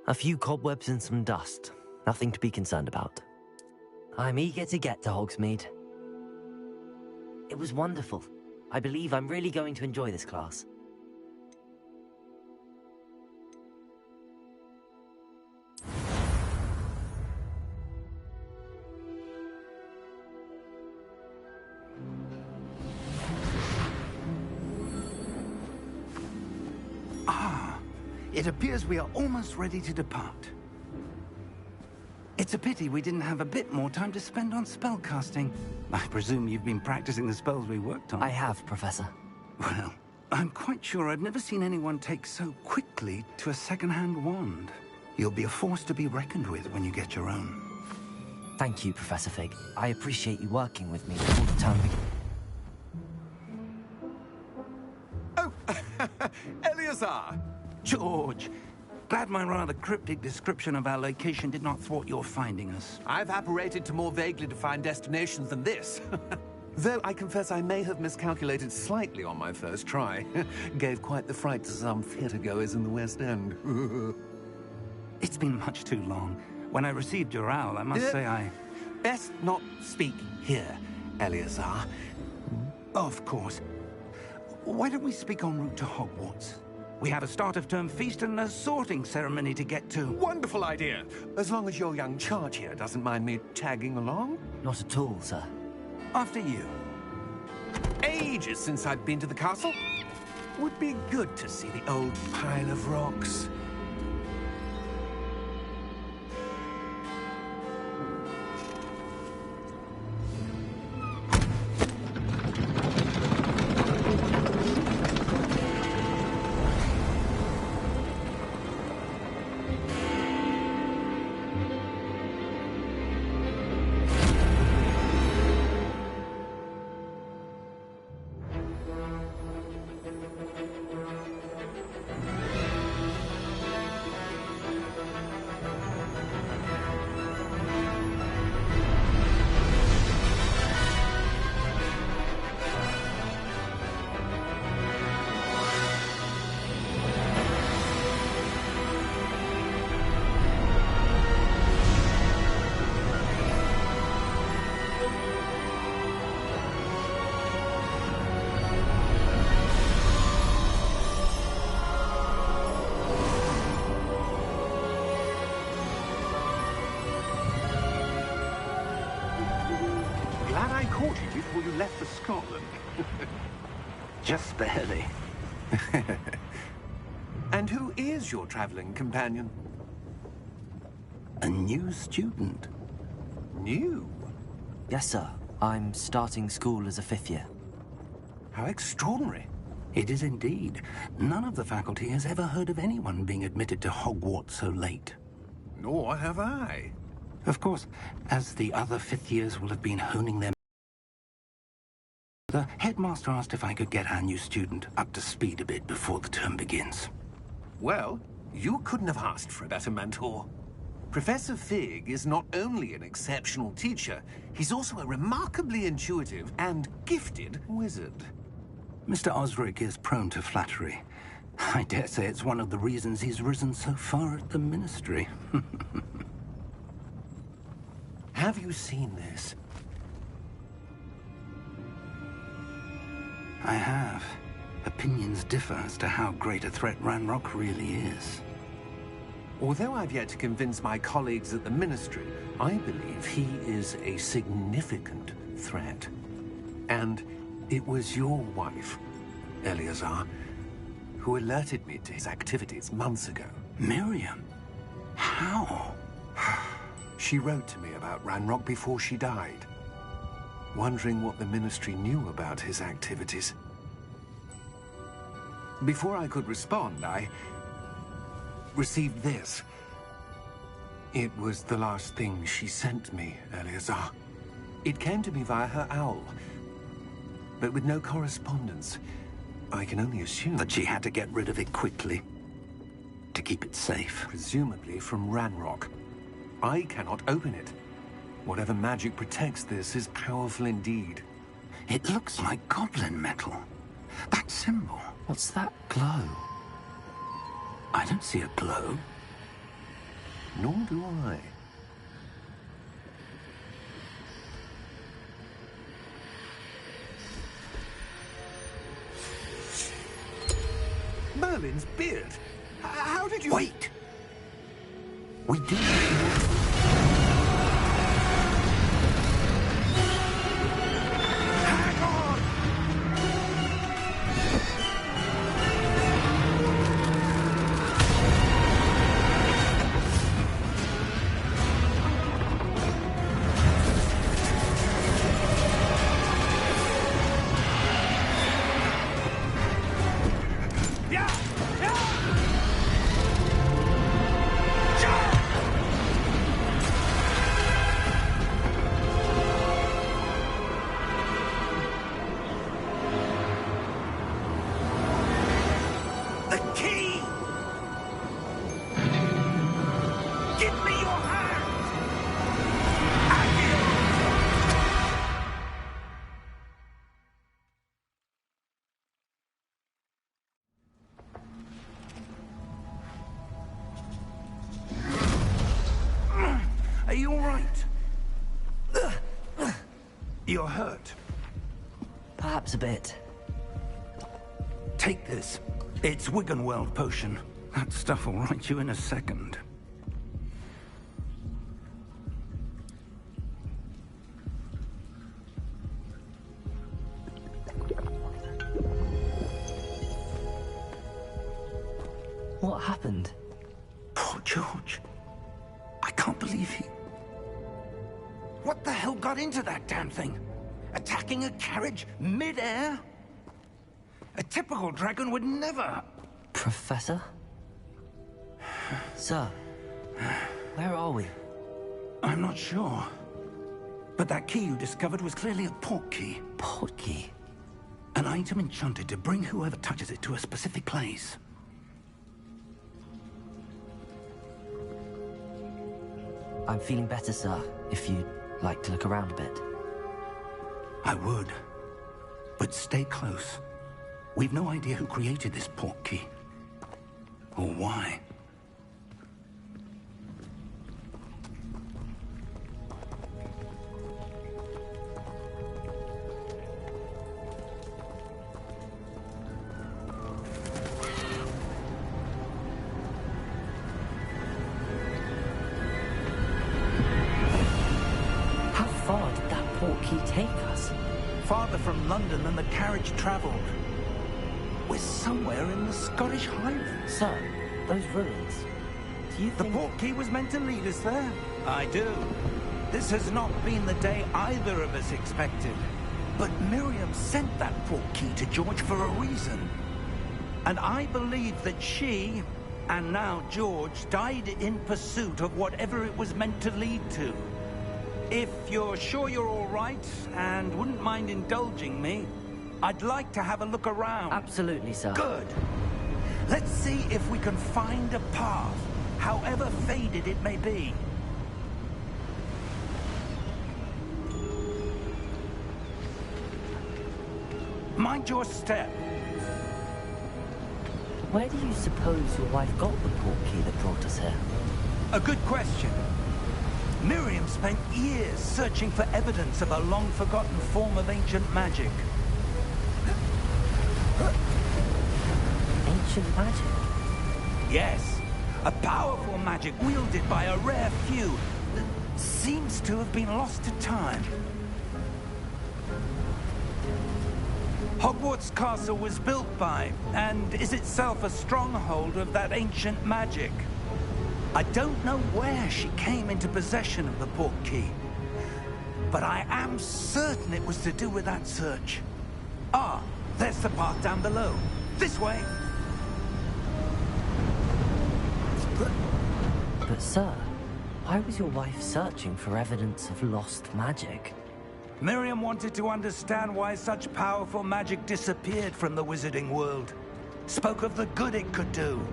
A few cobwebs and some dust. Nothing to be concerned about. I'm eager to get to Hogsmeade. It was wonderful. I believe I'm really going to enjoy this class. It appears we are almost ready to depart. It's a pity we didn't have a bit more time to spend on spellcasting. I presume you've been practicing the spells we worked on. I have, Professor. Well, I'm quite sure I've never seen anyone take so quickly to a second-hand wand. You'll be a force to be reckoned with when you get your own. Thank you, Professor Fig. I appreciate you working with me all the time. Oh, Eleazar! George! Glad my rather cryptic description of our location did not thwart your finding us. I've apparated to more vaguely defined destinations than this. Though I confess I may have miscalculated slightly on my first try. Gave quite the fright to some theatre-goers in the West End. It's been much too long. When I received your owl, I must say I... Best not speak here, Eleazar. Of course. Why don't we speak en route to Hogwarts? We have a start-of-term feast and a sorting ceremony to get to. Wonderful idea! As long as your young charge here doesn't mind me tagging along. Not at all, sir. After you. Ages since I've been to the castle. Would be good to see the old pile of rocks. Glad I caught you before you left for Scotland. Just barely. And who is your traveling companion? A new student. New? Yes, sir. I'm starting school as a 5th year. How extraordinary. It is indeed. None of the faculty has ever heard of anyone being admitted to Hogwarts so late. Nor have I. Of course, as the other 5th years will have been honing their... The headmaster asked if I could get our new student up to speed a bit before the term begins. Well, you couldn't have asked for a better mentor. Professor Fig is not only an exceptional teacher, he's also a remarkably intuitive and gifted wizard. Mr. Osric is prone to flattery. I dare say it's one of the reasons he's risen so far at the Ministry. Have you seen this? I have. Opinions differ as to how great a threat Ranrock really is. Although I've yet to convince my colleagues at the Ministry, I believe he is a significant threat. And it was your wife, Eleazar, who alerted me to his activities months ago. Miriam? How? She wrote to me about Ranrock before she died, wondering what the Ministry knew about his activities. Before I could respond, I received this. It was the last thing she sent me, Eleazar. It came to me via her owl, but with no correspondence. I can only assume That she had to get rid of it quickly, to keep it safe. presumably from Ranrock. I cannot open it. Whatever magic protects this is powerful indeed. It looks like goblin metal. That symbol. What's that glow? I don't see a glow. Nor do I. Merlin's beard. How did you... Wait! We do need more... Hang on! Are you all right? You're hurt. Perhaps a bit. Take this. It's Wiggenweld potion. That stuff will right you in a second. What happened? Poor George. I can't believe he... What the hell got into that damn thing? Attacking a carriage mid-air? A typical dragon would never... Professor? Sir, where are we? I'm not sure. But that key you discovered was clearly a port key. Port key? An item enchanted to bring whoever touches it to a specific place. I'm feeling better, sir, if you'd like to look around a bit. I would. But stay close. We've no idea who created this port key. Or why. How far did that port key take us? Farther from London than the carriage traveled. We're somewhere in the Scottish Highlands. Sir, those ruins. Do you The think... port key was meant to lead us there? I do. This has not been the day either of us expected. But Miriam sent that port key to George for a reason. And I believe that she, and now George, died in pursuit of whatever it was meant to lead to. If you're sure you're all right, and wouldn't mind indulging me, I'd like to have a look around. Absolutely, sir. Good. Let's see if we can find a path, however faded it may be. Mind your step. Where do you suppose your wife got the port key that brought us here? A good question. Miriam spent years searching for evidence of a long-forgotten form of ancient magic. Ancient magic? Yes, a powerful magic wielded by a rare few that seems to have been lost to time. Hogwarts Castle was built by, and is itself a stronghold of that ancient magic. I don't know where she came into possession of the port key, but I am certain it was to do with that search. Ah, there's the path down below. This way. But sir, why was your wife searching for evidence of lost magic? Miriam wanted to understand why such powerful magic disappeared from the wizarding world. Spoke of the good it could do.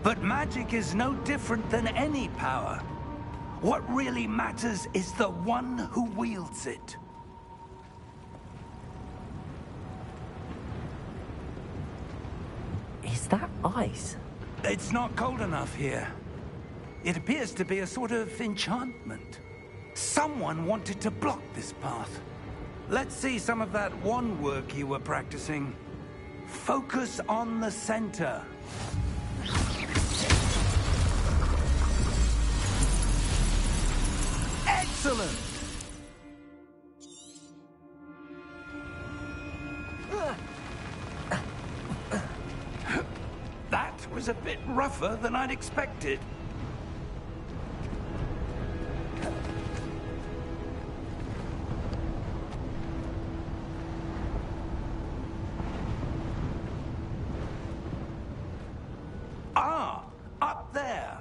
But magic is no different than any power. What really matters is the one who wields it. Is that ice? It's not cold enough here. It appears to be a sort of enchantment. Someone wanted to block this path. Let's see some of that wand work you were practicing. Focus on the center. Excellent! That was a bit rougher than I'd expected. Ah, up there.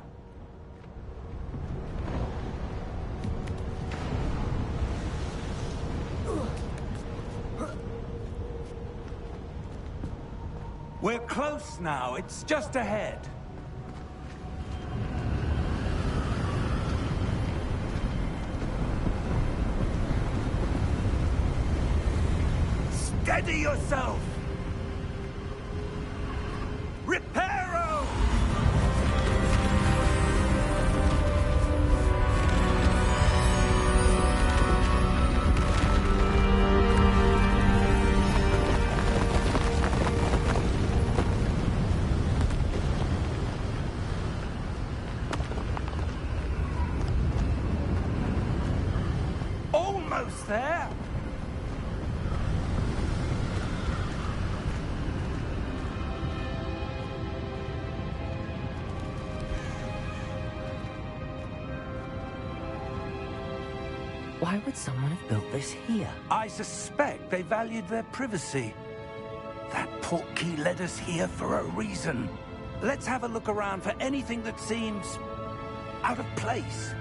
We're close now. It's just ahead. Steady yourself! Reparo! Almost there! Why would someone have built this here? I suspect they valued their privacy. That portkey led us here for a reason. Let's have a look around for anything that seems out of place.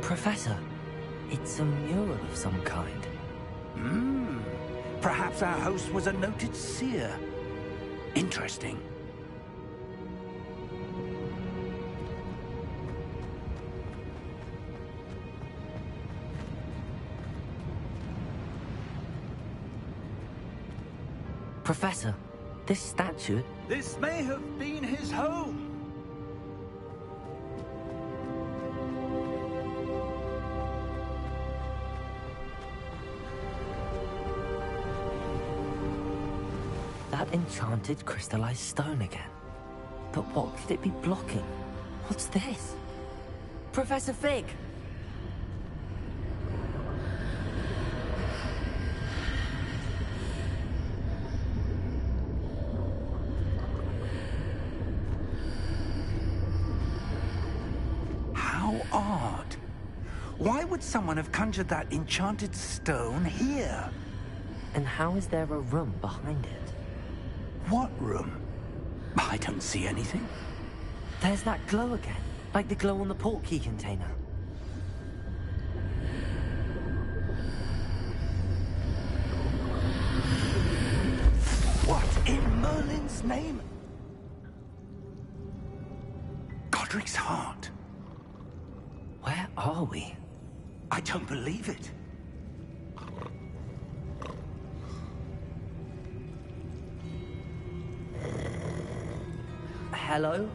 Professor, it's a mural of some kind. Perhaps our host was a noted seer. Interesting. Professor, this statue... This may have been his home. That enchanted crystallized stone again. But what could it be blocking? What's this? Professor Fig! How odd. Why would someone have conjured that enchanted stone here? And how is there a room behind it? What room? I don't see anything. There's that glow again, like the glow on the portkey container. What in Merlin's name? Godric's heart. Where are we? I don't believe it. Hello?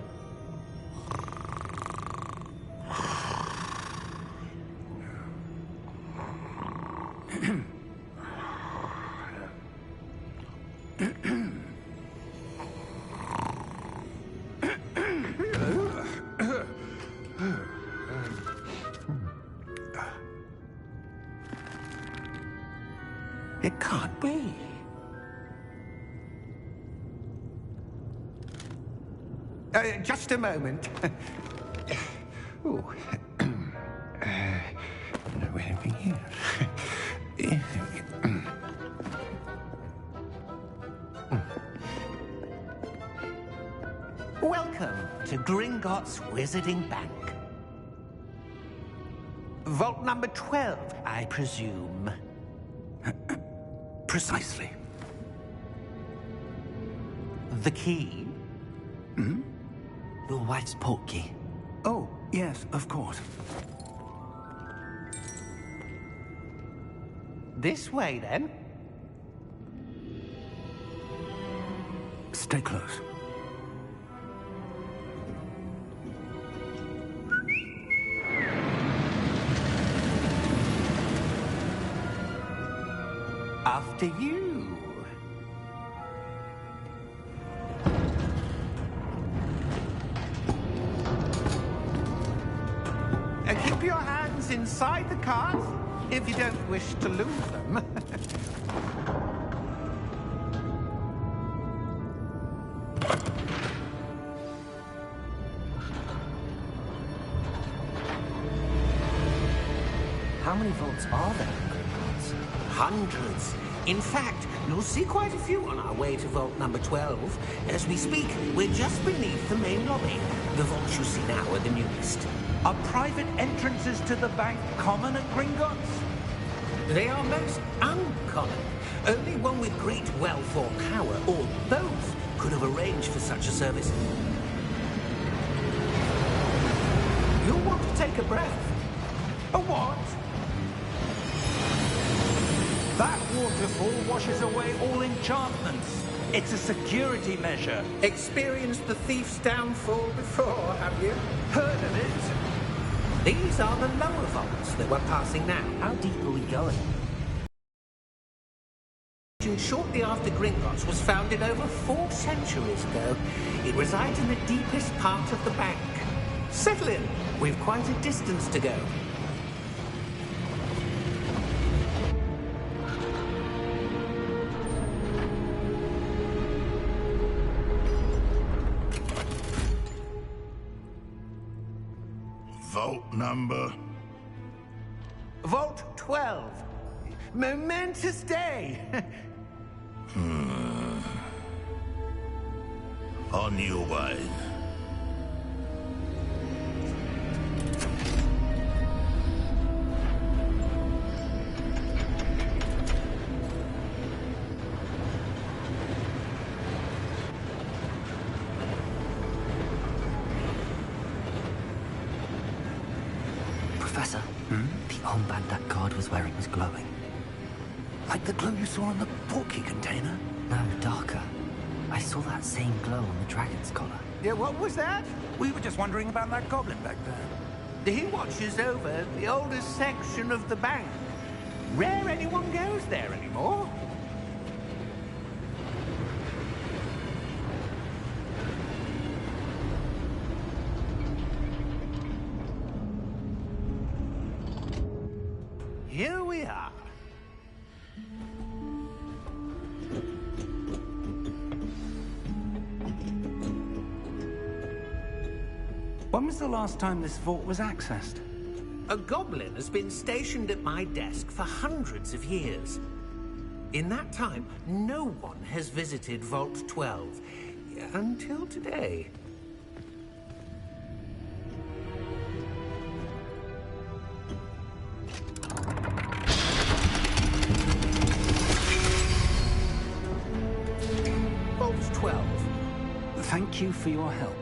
It can't be. Just a moment. Oh. No, anything here. Welcome to Gringotts Wizarding Bank. Vault number 12, I presume. Precisely. The key? Your wife's portkey. Oh, yes, of course. This way, then. Stay close. After you. Keep your hands inside the cart if you don't wish to lose them. How many vaults are there in Gringotts? Hundreds. In fact, you'll see quite a few on our way to vault number 12. As we speak, we're just beneath the main lobby. The vaults you see now are the newest. Are private entrances to the bank common at Gringotts? They are most uncommon. Only one with great wealth or power, or both, could have arranged for such a service. You'll want to take a breath. A what? That waterfall washes away all enchantments. It's a security measure. Experienced the thief's downfall before, have you? Heard of it? These are the lower vaults that we're passing now. How deep are we going? Shortly after Gringotts was founded over 4 centuries ago, it resides in the deepest part of the bank. Settle in. We've quite a distance to go. Vault number? Vault 12. Momentous day. On your way. Professor, the armband that guard was wearing was glowing. Like the glow you saw on the portkey container? No, darker. I saw that same glow on the dragon's collar. Yeah, what was that? We were just wondering about that goblin back there. He watches over the oldest section of the bank. Rare anyone goes there anymore. Here we are. When was the last time this vault was accessed? A goblin has been stationed at my desk for hundreds of years. In that time, no one has visited Vault 12. Until today. Vault 12. Thank you for your help.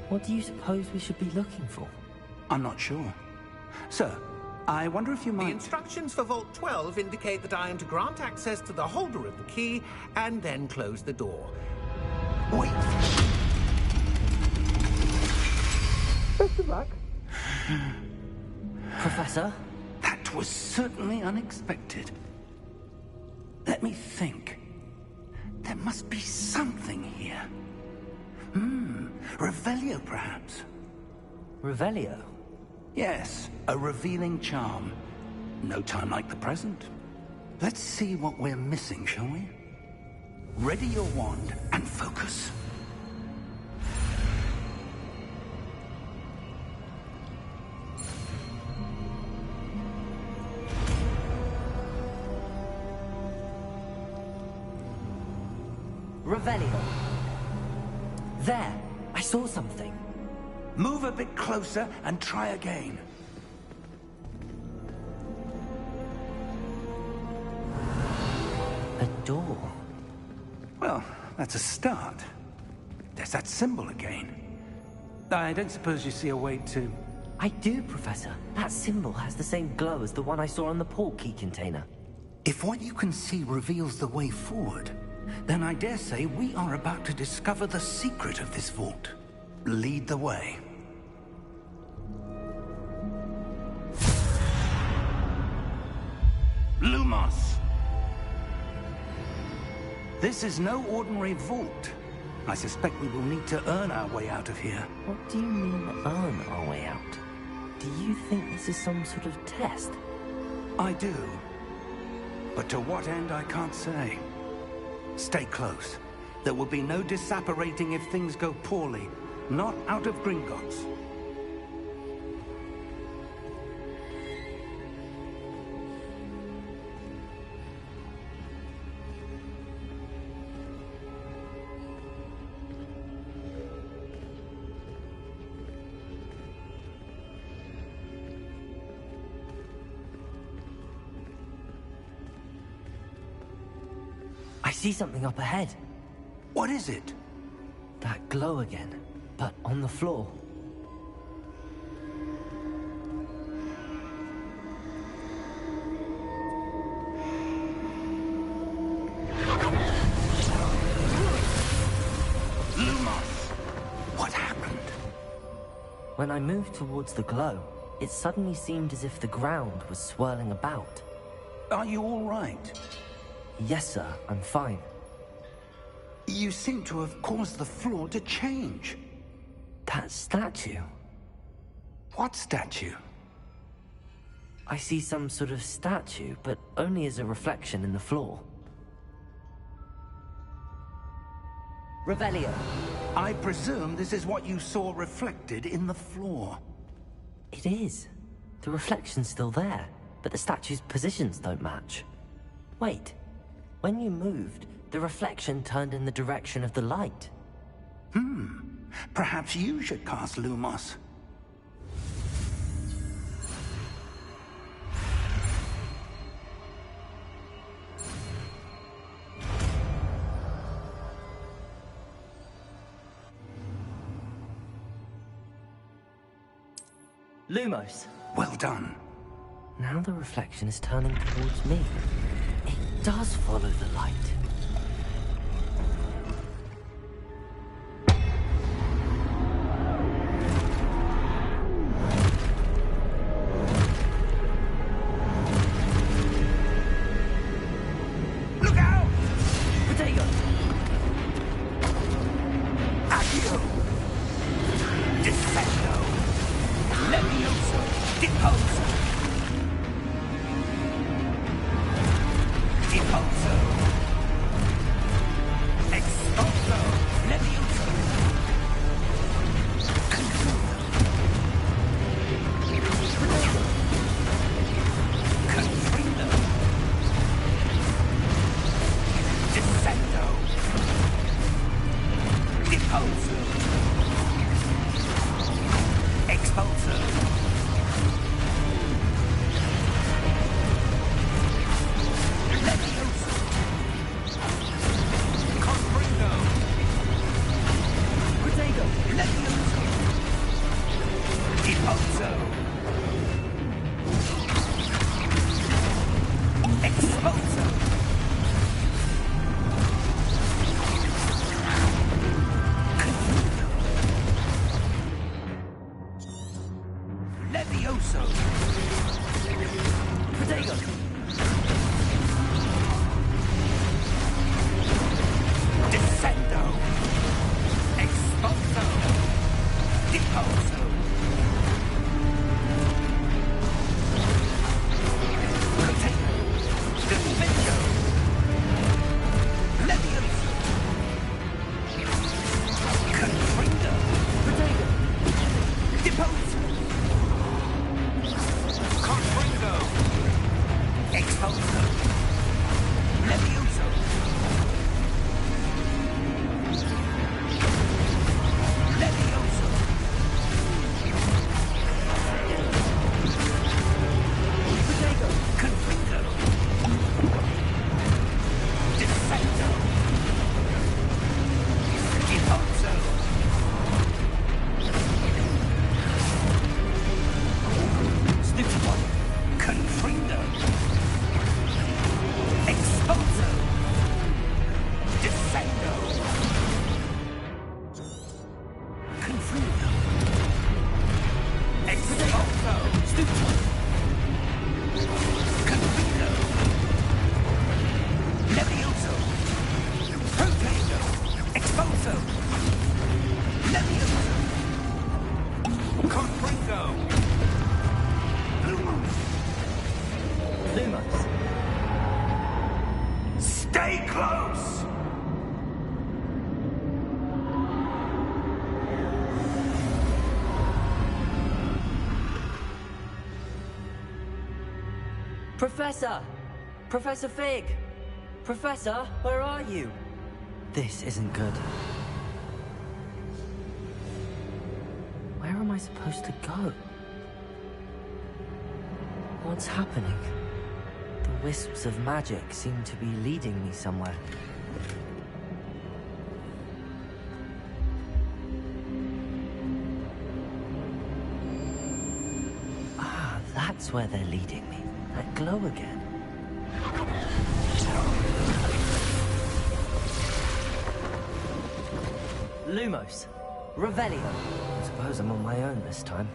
What do you suppose we should be looking for? I'm not sure. Sir, I wonder if you The might... instructions for Vault 12 indicate that I am to grant access to the holder of the key and then close the door. Wait! Best of luck. Professor? That was certainly unexpected. Let me think. There must be something here. Revelio, perhaps? Revelio? Yes, a revealing charm. No time like the present. Let's see what we're missing, shall we? Ready your wand and focus. Revelio. There, I saw something. Move a bit closer and try again. A door. Well, that's a start. There's that symbol again. I don't suppose you see a way to... I do, Professor. That symbol has the same glow as the one I saw on the port key container. If what you can see reveals the way forward, then I dare say we are about to discover the secret of this vault. Lead the way. Lumos! This is no ordinary vault. I suspect we will need to earn our way out of here. What do you mean, earn our way out? Do you think this is some sort of test? I do. But to what end, I can't say. Stay close. There will be no disapparating if things go poorly. Not out of Gringotts. I see something up ahead. What is it? That glow again, but on the floor. Lumos! What happened? When I moved towards the glow, it suddenly seemed as if the ground was swirling about. Are you all right? Yes, sir, I'm fine. You seem to have caused the floor to change. That statue. What statue? I see some sort of statue, but only as a reflection in the floor. Revelio. I presume this is what you saw reflected in the floor. It is. The reflection's still there, but the statue's positions don't match. Wait. When you moved, the reflection turned in the direction of the light. Perhaps you should cast Lumos. Lumos. Well done. Now the reflection is turning towards me. It does follow the light. Look out! Potato! Accio! Defendo! Levioso! Deposo! Deposo! Expulso! Levioso! Confrido! Defendo! Deposo! Expulso! Levioso! Confrido! Potato! Levioso! Deposo! Expulso! Levioso! Potato! Descendo! Expulso! Deposo! Potato! Defendo! Levioso! Confrido! Potato! Deposo! Confrido! Expulso! Levioso! Lumos. Stay close! Professor! Professor Fig! Professor, where are you? This isn't good. Where am I supposed to go? What's happening? The wisps of magic seem to be leading me somewhere. Ah, that's where they're leading me. That glow again. Lumos. Revelio. I suppose I'm on my own this time.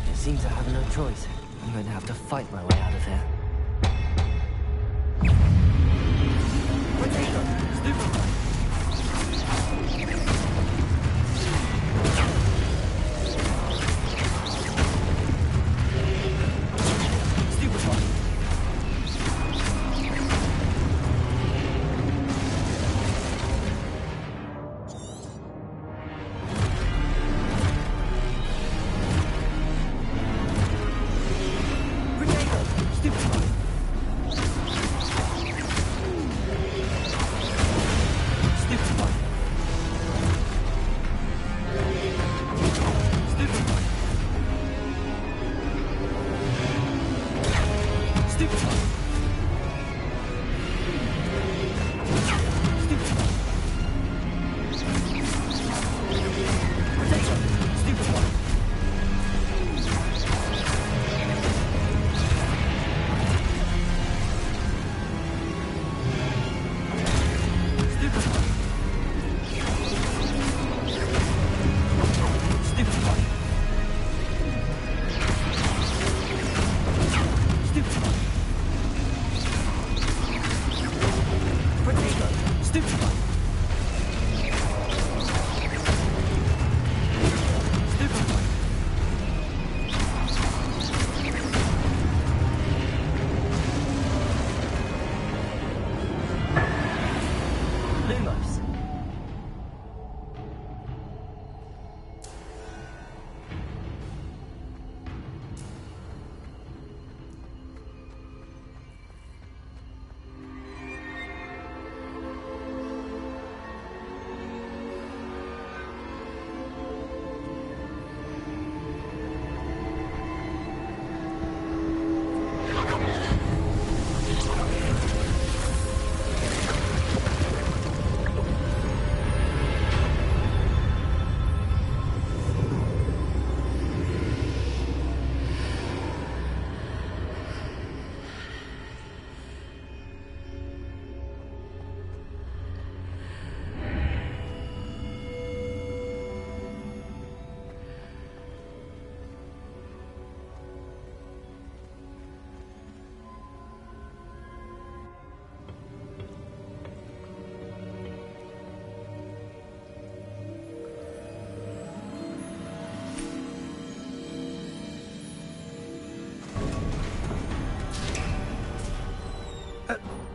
I seem to have no choice. I'm going to have to fight my way out of here.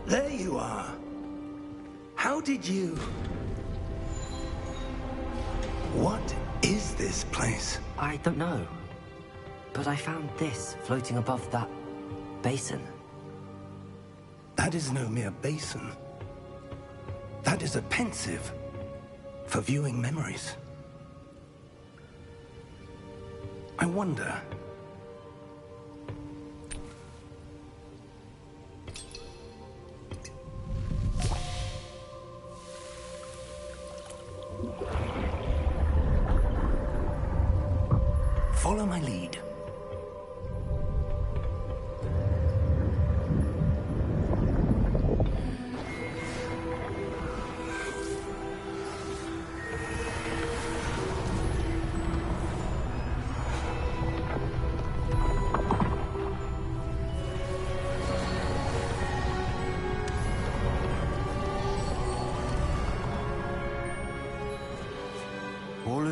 There you are. How did you... What is this place? I don't know. But I found this floating above that basin. That is no mere basin. That is a pensive for viewing memories. I wonder... Follow my lead.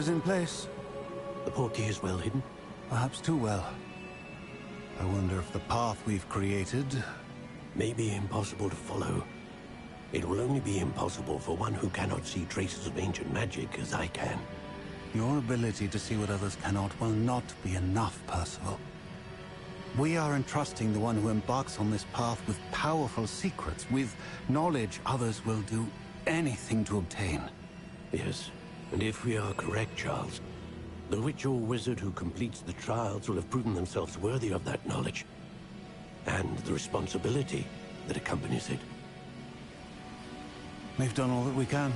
in place. The portkey is well hidden? Perhaps too well. I wonder if the path we've created... may be impossible to follow. It will only be impossible for one who cannot see traces of ancient magic as I can. Your ability to see what others cannot will not be enough, Percival. We are entrusting the one who embarks on this path with powerful secrets, with knowledge others will do anything to obtain. Yes, and if we are correct, Charles, the witch or wizard who completes the trials will have proven themselves worthy of that knowledge, and the responsibility that accompanies it. We've done all that we can.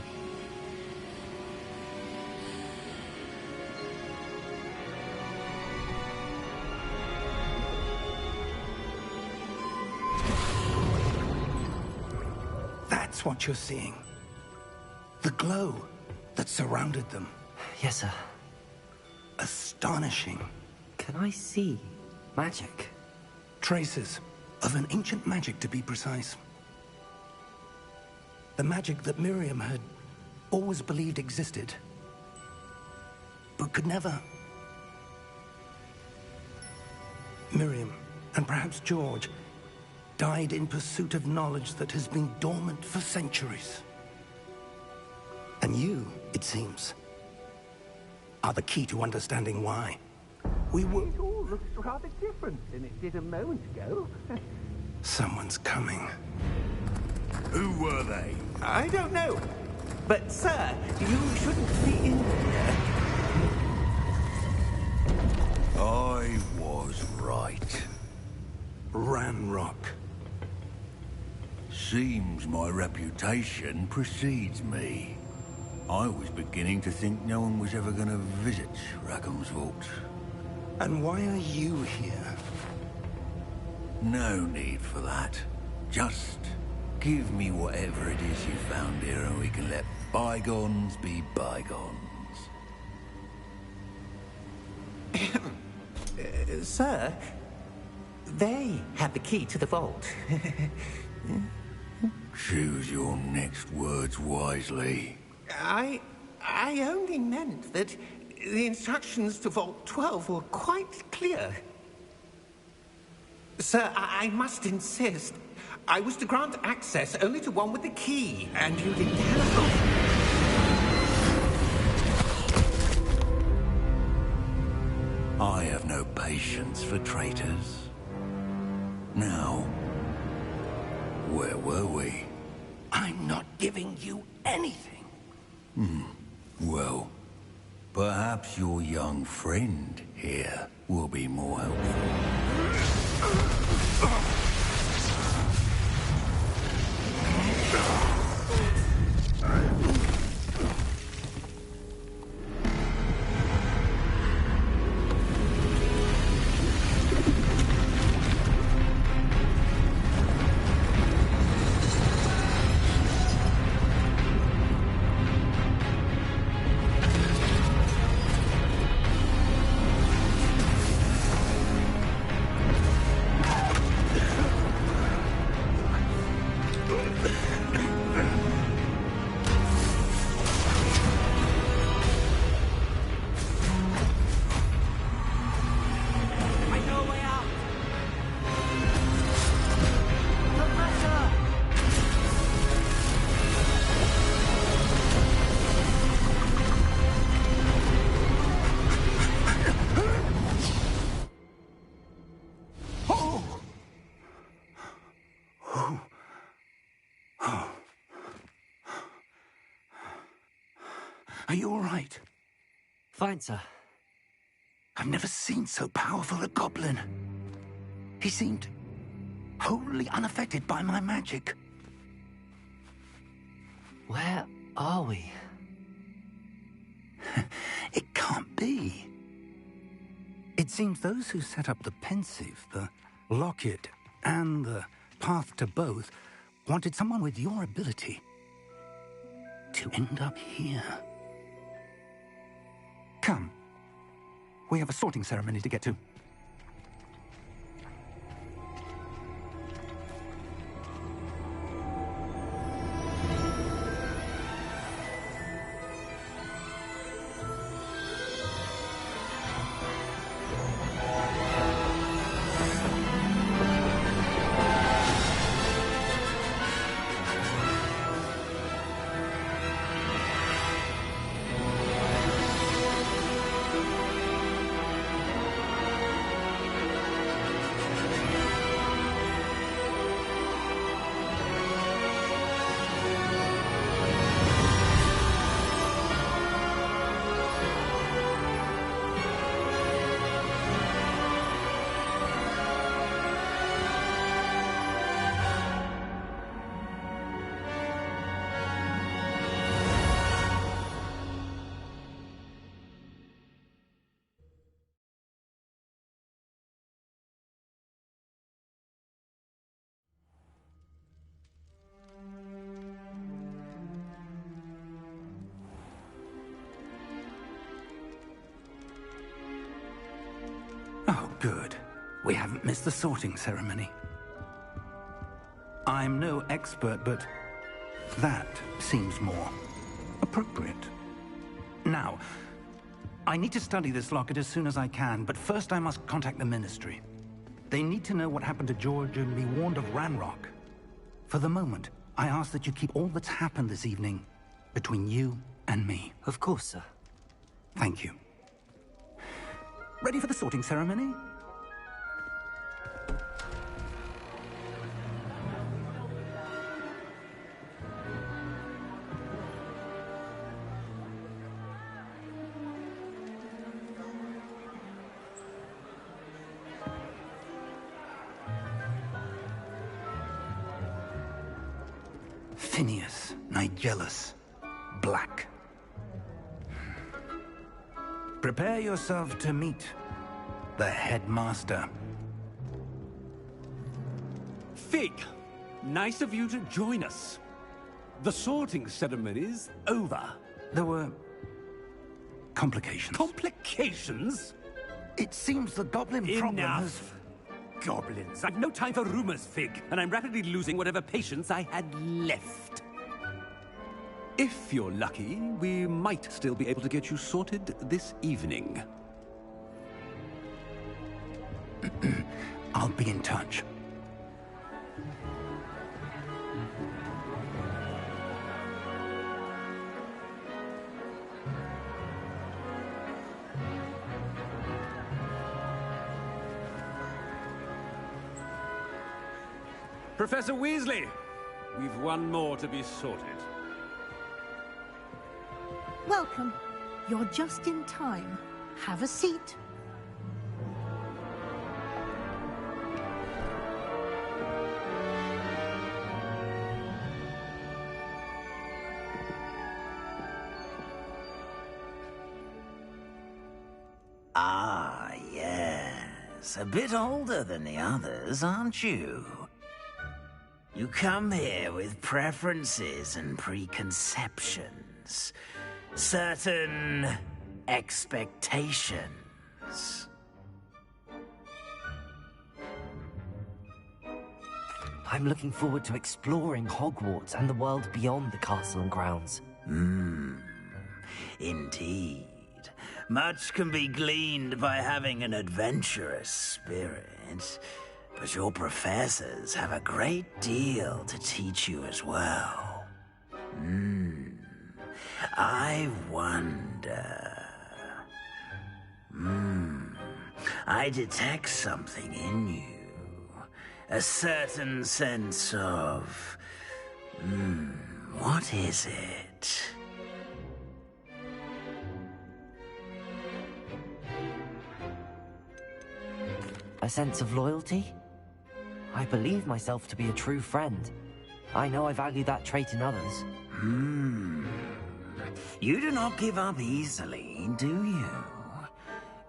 That's what you're seeing. The glow that surrounded them. Yes, sir. Astonishing. Can I see magic? Traces of an ancient magic, to be precise. The magic that Miriam had always believed existed, but could never. Miriam, and perhaps George, died in pursuit of knowledge that has been dormant for centuries. And you, it seems, are the key to understanding why. We were... It all looks rather different than it did a moment ago. Someone's coming. Who were they? I don't know. But, sir, you shouldn't be in here. I was right. Ranrock. Seems my reputation precedes me. I was beginning to think no one was ever going to visit Rackham's Vault. And why are you here? No need for that. Just give me whatever it is you found here and we can let bygones be bygones. Sir, they had the key to the vault. Choose your next words wisely. I only meant that the instructions to Vault 12 were quite clear. Sir, I must insist. I was to grant access only to one with the key, and you didn't have... I have no patience for traitors. Now, where were we? I'm not giving you anything. Well, perhaps your young friend here will be more helpful. Are you all right? Fine, sir. I've never seen so powerful a goblin. He seemed wholly unaffected by my magic. Where are we? It can't be. It seems those who set up the pensive, the locket, and the path to both wanted someone with your ability to end up here. Come. We have a sorting ceremony to get to. Good. We haven't missed the sorting ceremony. I'm no expert, but that seems more appropriate. Now, I need to study this locket as soon as I can, but first I must contact the Ministry. They need to know what happened to George and be warned of Ranrock. For the moment, I ask that you keep all that's happened this evening between you and me. Of course, sir. Thank you. Ready for the sorting ceremony? Phineas, Nigellus, Black. Prepare yourself to meet the headmaster. Fig, nice of you to join us. The sorting ceremony's over. There were complications. Complications? It seems the goblin problem has... Enough! Goblins. I've no time for rumors, Fig, and I'm rapidly losing whatever patience I had left. If you're lucky, we might still be able to get you sorted this evening. I'll be in touch. Professor Weasley, we've one more to be sorted. Welcome. You're just in time. Have a seat. Ah, yes. A bit older than the others, aren't you? You come here with preferences and preconceptions. Certain expectations. I'm looking forward to exploring Hogwarts and the world beyond the castle and grounds. Indeed. Much can be gleaned by having an adventurous spirit, but your professors have a great deal to teach you as well. I wonder... I detect something in you. A certain sense of... what is it? A sense of loyalty? I believe myself to be a true friend. I know I value that trait in others. You do not give up easily, do you?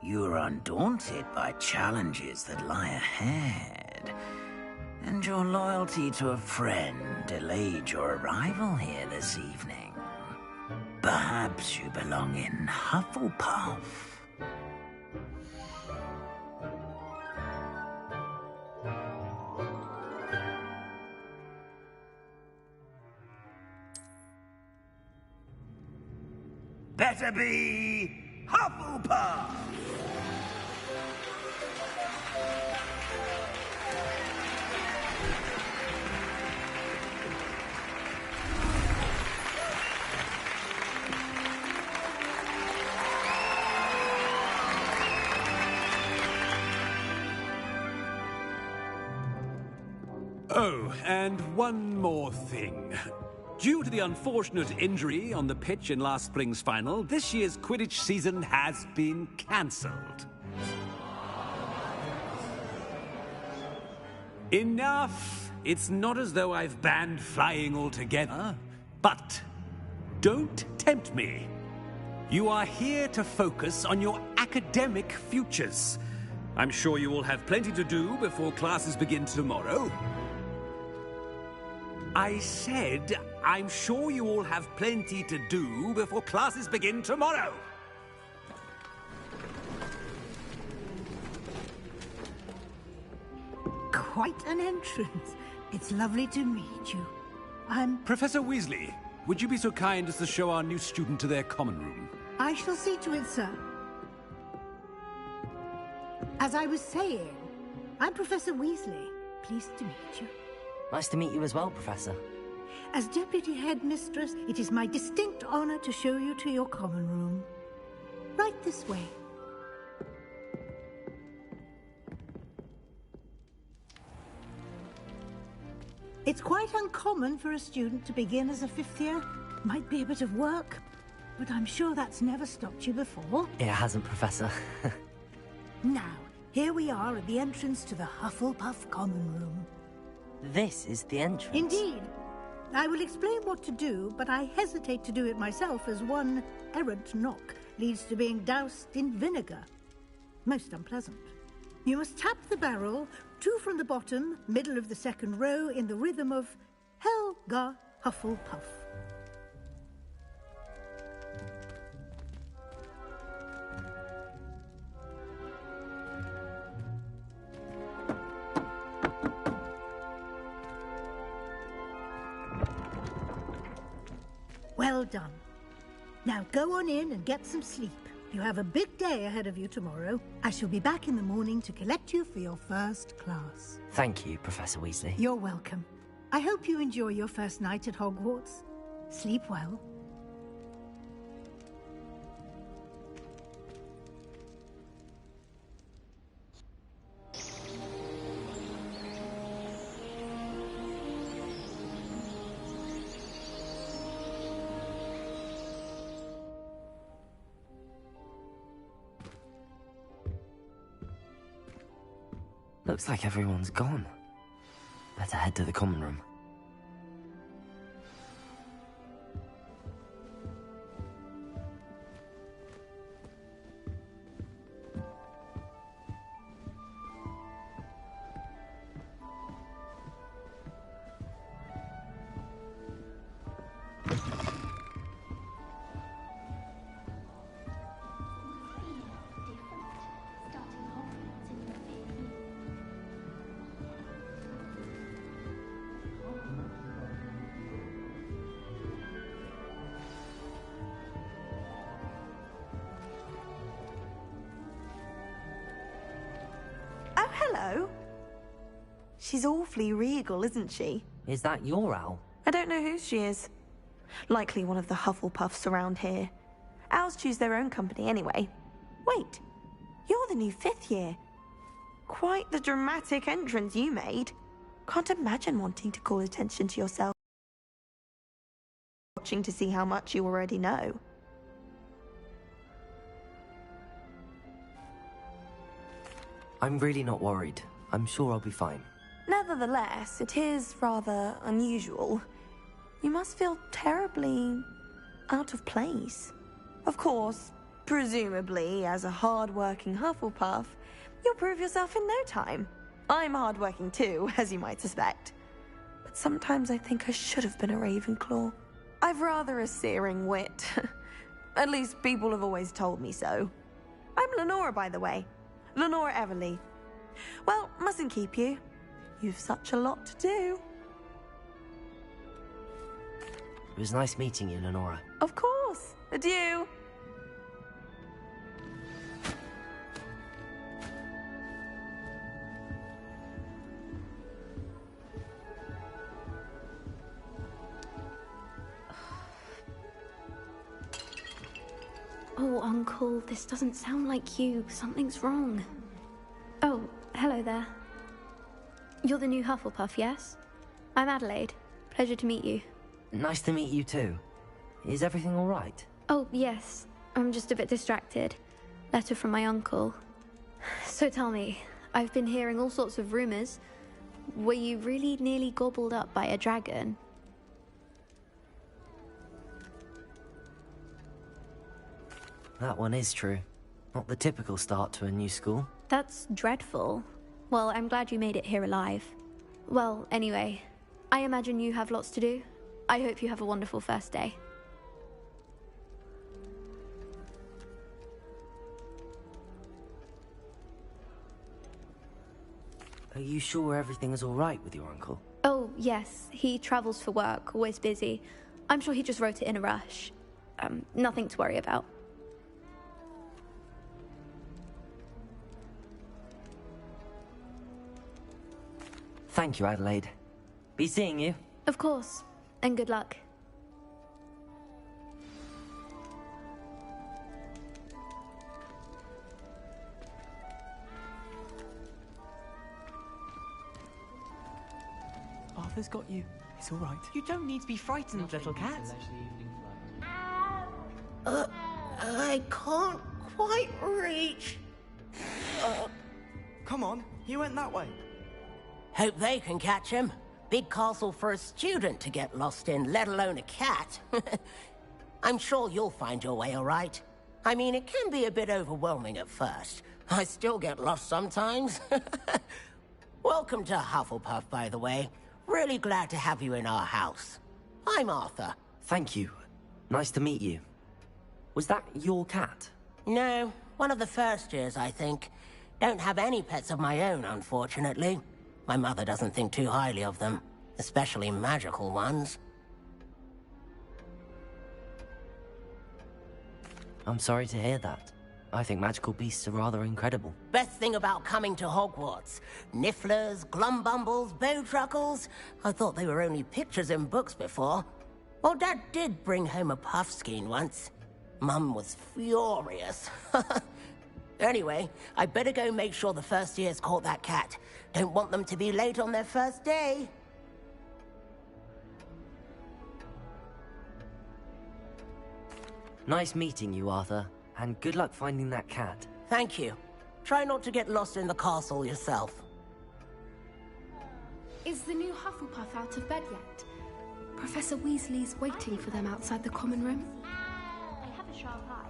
You are undaunted by challenges that lie ahead. And your loyalty to a friend delayed your arrival here this evening. Perhaps you belong in Hufflepuff. Better be Hufflepuff! Oh, and one more thing. Due to the unfortunate injury on the pitch in last spring's final, this year's Quidditch season has been cancelled. Enough! It's not as though I've banned flying altogether, but don't tempt me. You are here to focus on your academic futures. I'm sure you will have plenty to do before classes begin tomorrow. I said, I'm sure you all have plenty to do before classes begin tomorrow. quite an entrance. It's lovely to meet you. Professor Weasley, would you be so kind as to show our new student to their common room? I shall see to it, sir. As I was saying, I'm Professor Weasley. Pleased to meet you. Nice to meet you as well, Professor. As Deputy Headmistress, it is my distinct honor to show you to your common room. Right this way. It's quite uncommon for a student to begin as a fifth year. Might be a bit of work, but I'm sure that's never stopped you before. It hasn't, Professor. Now, here we are at the entrance to the Hufflepuff Common Room. This is the entrance? Indeed. I will explain what to do, but I hesitate to do it myself as one errant knock leads to being doused in vinegar. Most unpleasant. You must tap the barrel, 2 from the bottom, middle of the second row, in the rhythm of Helga Hufflepuff. Well done. Now go on in and get some sleep. You have a big day ahead of you tomorrow. I shall be back in the morning to collect you for your first class. Thank you, Professor Weasley. You're welcome. I hope you enjoy your first night at Hogwarts. Sleep well. Looks like everyone's gone. Better head to the common room. Hello. She's awfully regal, isn't she? Is that your owl? I don't know who she is. Likely one of the Hufflepuffs around here. Owls choose their own company anyway. Wait, you're the new 5th year. Quite the dramatic entrance you made. Can't imagine wanting to call attention to yourself. Watching to see how much you already know. I'm really not worried. I'm sure I'll be fine. Nevertheless, it is rather unusual. You must feel terribly out of place. Of course, presumably, as a hard-working Hufflepuff, you'll prove yourself in no time. I'm hard-working too, as you might suspect. But sometimes I think I should have been a Ravenclaw. I've rather a searing wit. At least people have always told me so. I'm Lenora, by the way. Lenora Everly. Well, mustn't keep you. You've such a lot to do. It was nice meeting you, Lenora. Of course. Adieu. Oh, Uncle, this doesn't sound like you. Something's wrong. Oh, hello there. You're the new Hufflepuff, yes? I'm Adelaide. Pleasure to meet you. Nice to meet you too. Is everything all right? Oh, yes. I'm just a bit distracted. Letter from my uncle. So tell me, I've been hearing all sorts of rumors. Were you really nearly gobbled up by a dragon? That one is true. Not the typical start to a new school. That's dreadful. Well, I'm glad you made it here alive. Well, anyway, I imagine you have lots to do. I hope you have a wonderful first day. Are you sure everything is all right with your uncle? Oh, yes. He travels for work, always busy. I'm sure he just wrote it in a rush. Nothing to worry about. Thank you, Adelaide. Be seeing you. Of course. And good luck. Arthur's got you. It's all right. You don't need to be frightened, little cat. I can't quite reach. Come on, he went that way. Hope they can catch him. Big castle for a student to get lost in, let alone a cat. I'm sure you'll find your way all right. I mean, it can be a bit overwhelming at first. I still get lost sometimes. Welcome to Hufflepuff, by the way. Really glad to have you in our house. I'm Arthur. Thank you. Nice to meet you. Was that your cat? No, one of the first years, I think. Don't have any pets of my own, unfortunately. My mother doesn't think too highly of them, especially magical ones. I'm sorry to hear that. I think magical beasts are rather incredible. Best thing about coming to Hogwarts. Nifflers, Glumbumbles, Bowtruckles. I thought they were only pictures in books before. Well, Dad did bring home a Puffskein once. Mum was furious. Anyway, I better go make sure the first years caught that cat. Don't want them to be late on their first day. Nice meeting you, Arthur. And good luck finding that cat. Thank you. Try not to get lost in the castle yourself. Is the new Hufflepuff out of bed yet? Professor Weasley's waiting for them outside the common room. I have a sharp eye.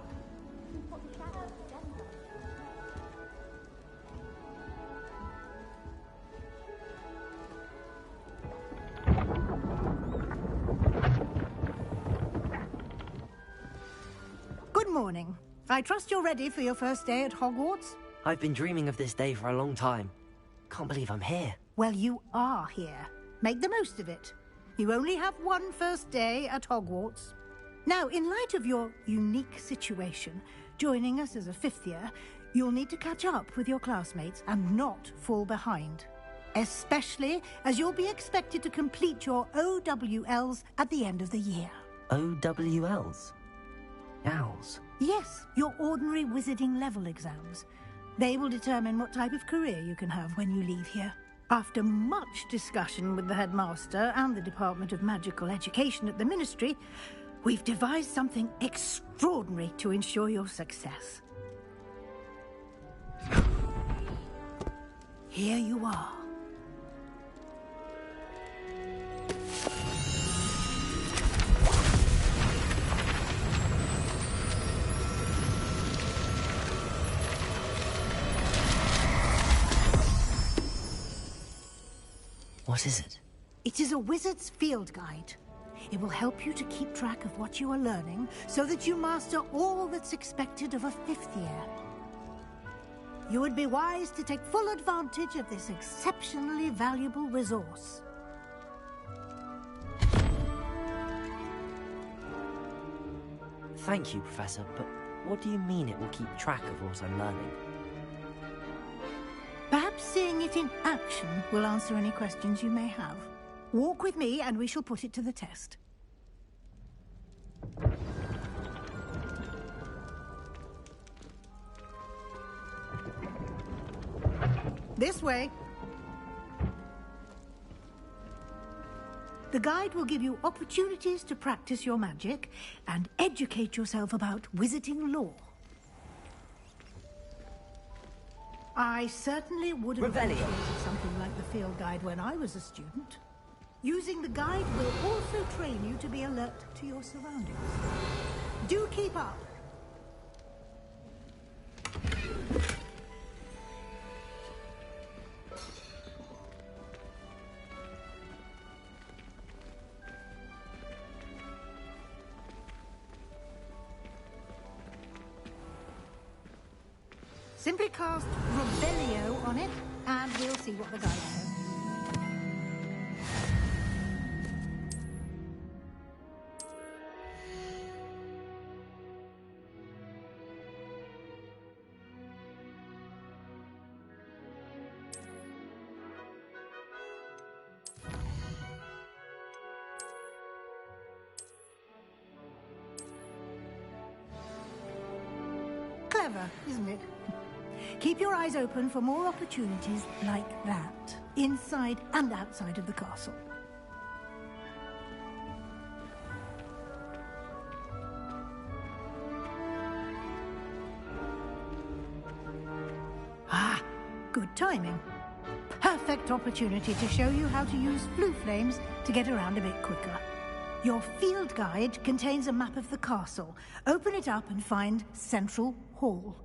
Good morning. I trust you're ready for your first day at Hogwarts? I've been dreaming of this day for a long time. Can't believe I'm here. Well, you are here. Make the most of it. You only have one first day at Hogwarts. Now, in light of your unique situation, joining us as a fifth year, you'll need to catch up with your classmates and not fall behind. Especially as you'll be expected to complete your OWLs at the end of the year. OWLs? Owls? Yes, your ordinary wizarding level exams. They will determine what type of career you can have when you leave here. After much discussion with the headmaster and the Department of Magical Education at the Ministry, we've devised something extraordinary to ensure your success. Here you are. What is it? It is a wizard's field guide. It will help you to keep track of what you are learning so that you master all that's expected of a fifth year. You would be wise to take full advantage of this exceptionally valuable resource. Thank you, Professor, but what do you mean it will keep track of what I'm learning? Perhaps seeing it in action will answer any questions you may have. Walk with me and we shall put it to the test. This way. The guide will give you opportunities to practice your magic and educate yourself about wizarding lore. I certainly would have appreciated something like the field guide when I was a student. Using the guide will also train you to be alert to your surroundings. Do keep up. Simply cast Rebellio on it, and we'll see what the guide says. Clever, isn't it? Keep your eyes open for more opportunities like that, inside and outside of the castle. Ah, good timing. Perfect opportunity to show you how to use flue flames to get around a bit quicker. Your field guide contains a map of the castle. Open it up and find Central Hall.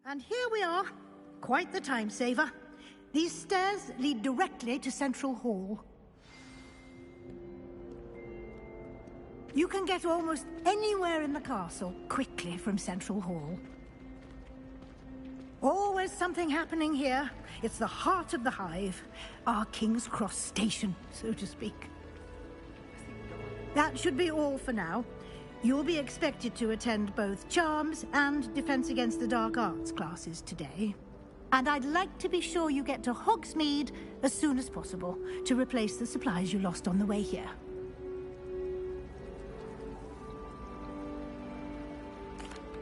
And here we are. Quite the time saver. These stairs lead directly to Central Hall. You can get almost anywhere in the castle quickly from Central Hall. Always something happening here. It's the heart of the hive. Our King's Cross station, so to speak. That should be all for now. You'll be expected to attend both Charms and Defense Against the Dark Arts classes today. And I'd like to be sure you get to Hogsmeade as soon as possible to replace the supplies you lost on the way here.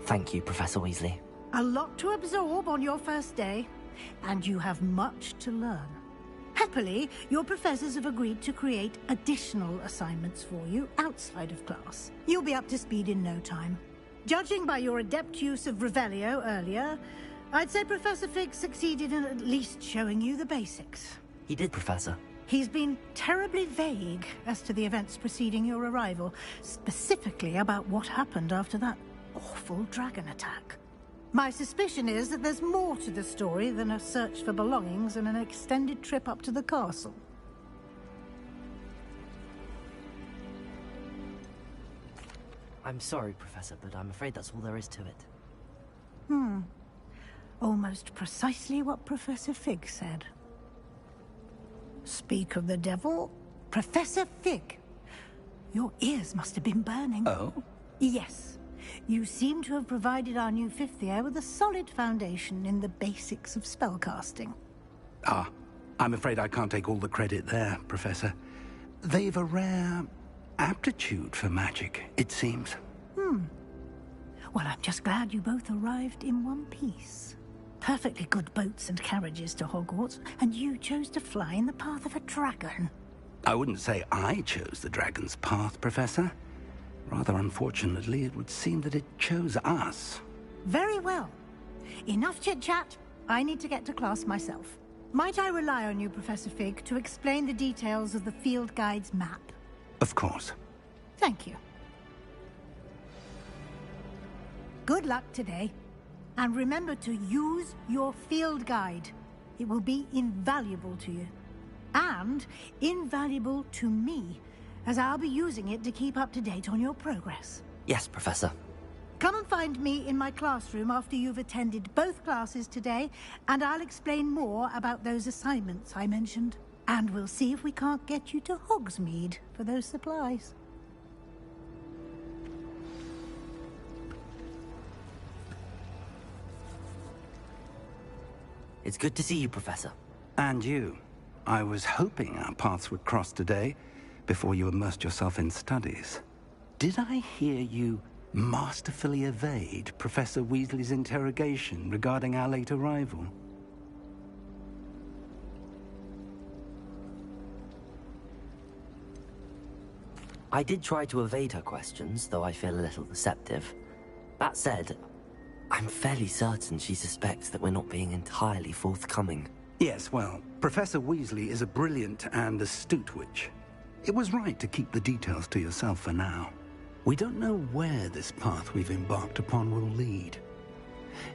Thank you, Professor Weasley. A lot to absorb on your first day, and you have much to learn. Happily, your professors have agreed to create additional assignments for you outside of class. You'll be up to speed in no time. Judging by your adept use of Revelio earlier, I'd say Professor Fig succeeded in at least showing you the basics. He did, Professor. He's been terribly vague as to the events preceding your arrival, specifically about what happened after that awful dragon attack. My suspicion is that there's more to the story than a search for belongings and an extended trip up to the castle. I'm sorry, Professor, but I'm afraid that's all there is to it. Almost precisely what Professor Fig said. Speak of the devil, Professor Fig. Your ears must have been burning. Oh? Yes. You seem to have provided our new fifth year with a solid foundation in the basics of spellcasting. Ah, I'm afraid I can't take all the credit there, Professor. They've a rare aptitude for magic, it seems. Well, I'm just glad you both arrived in one piece. Perfectly good boats and carriages to Hogwarts, and you chose to fly in the path of a dragon. I wouldn't say I chose the dragon's path, Professor. Rather unfortunately, it would seem that it chose us. Very well. Enough chit-chat. I need to get to class myself. Might I rely on you, Professor Fig, to explain the details of the field guide's map? Of course. Thank you. Good luck today. And remember to use your field guide. It will be invaluable to you. And invaluable to me, as I'll be using it to keep up to date on your progress. Yes, Professor. Come and find me in my classroom after you've attended both classes today, and I'll explain more about those assignments I mentioned. And we'll see if we can't get you to Hogsmeade for those supplies. It's good to see you, Professor. And you. I was hoping our paths would cross today, before you immersed yourself in studies. Did I hear you masterfully evade Professor Weasley's interrogation regarding our late arrival? I did try to evade her questions, though I feel a little deceptive. That said, I'm fairly certain she suspects that we're not being entirely forthcoming. Yes, well, Professor Weasley is a brilliant and astute witch. It was right to keep the details to yourself for now. We don't know where this path we've embarked upon will lead.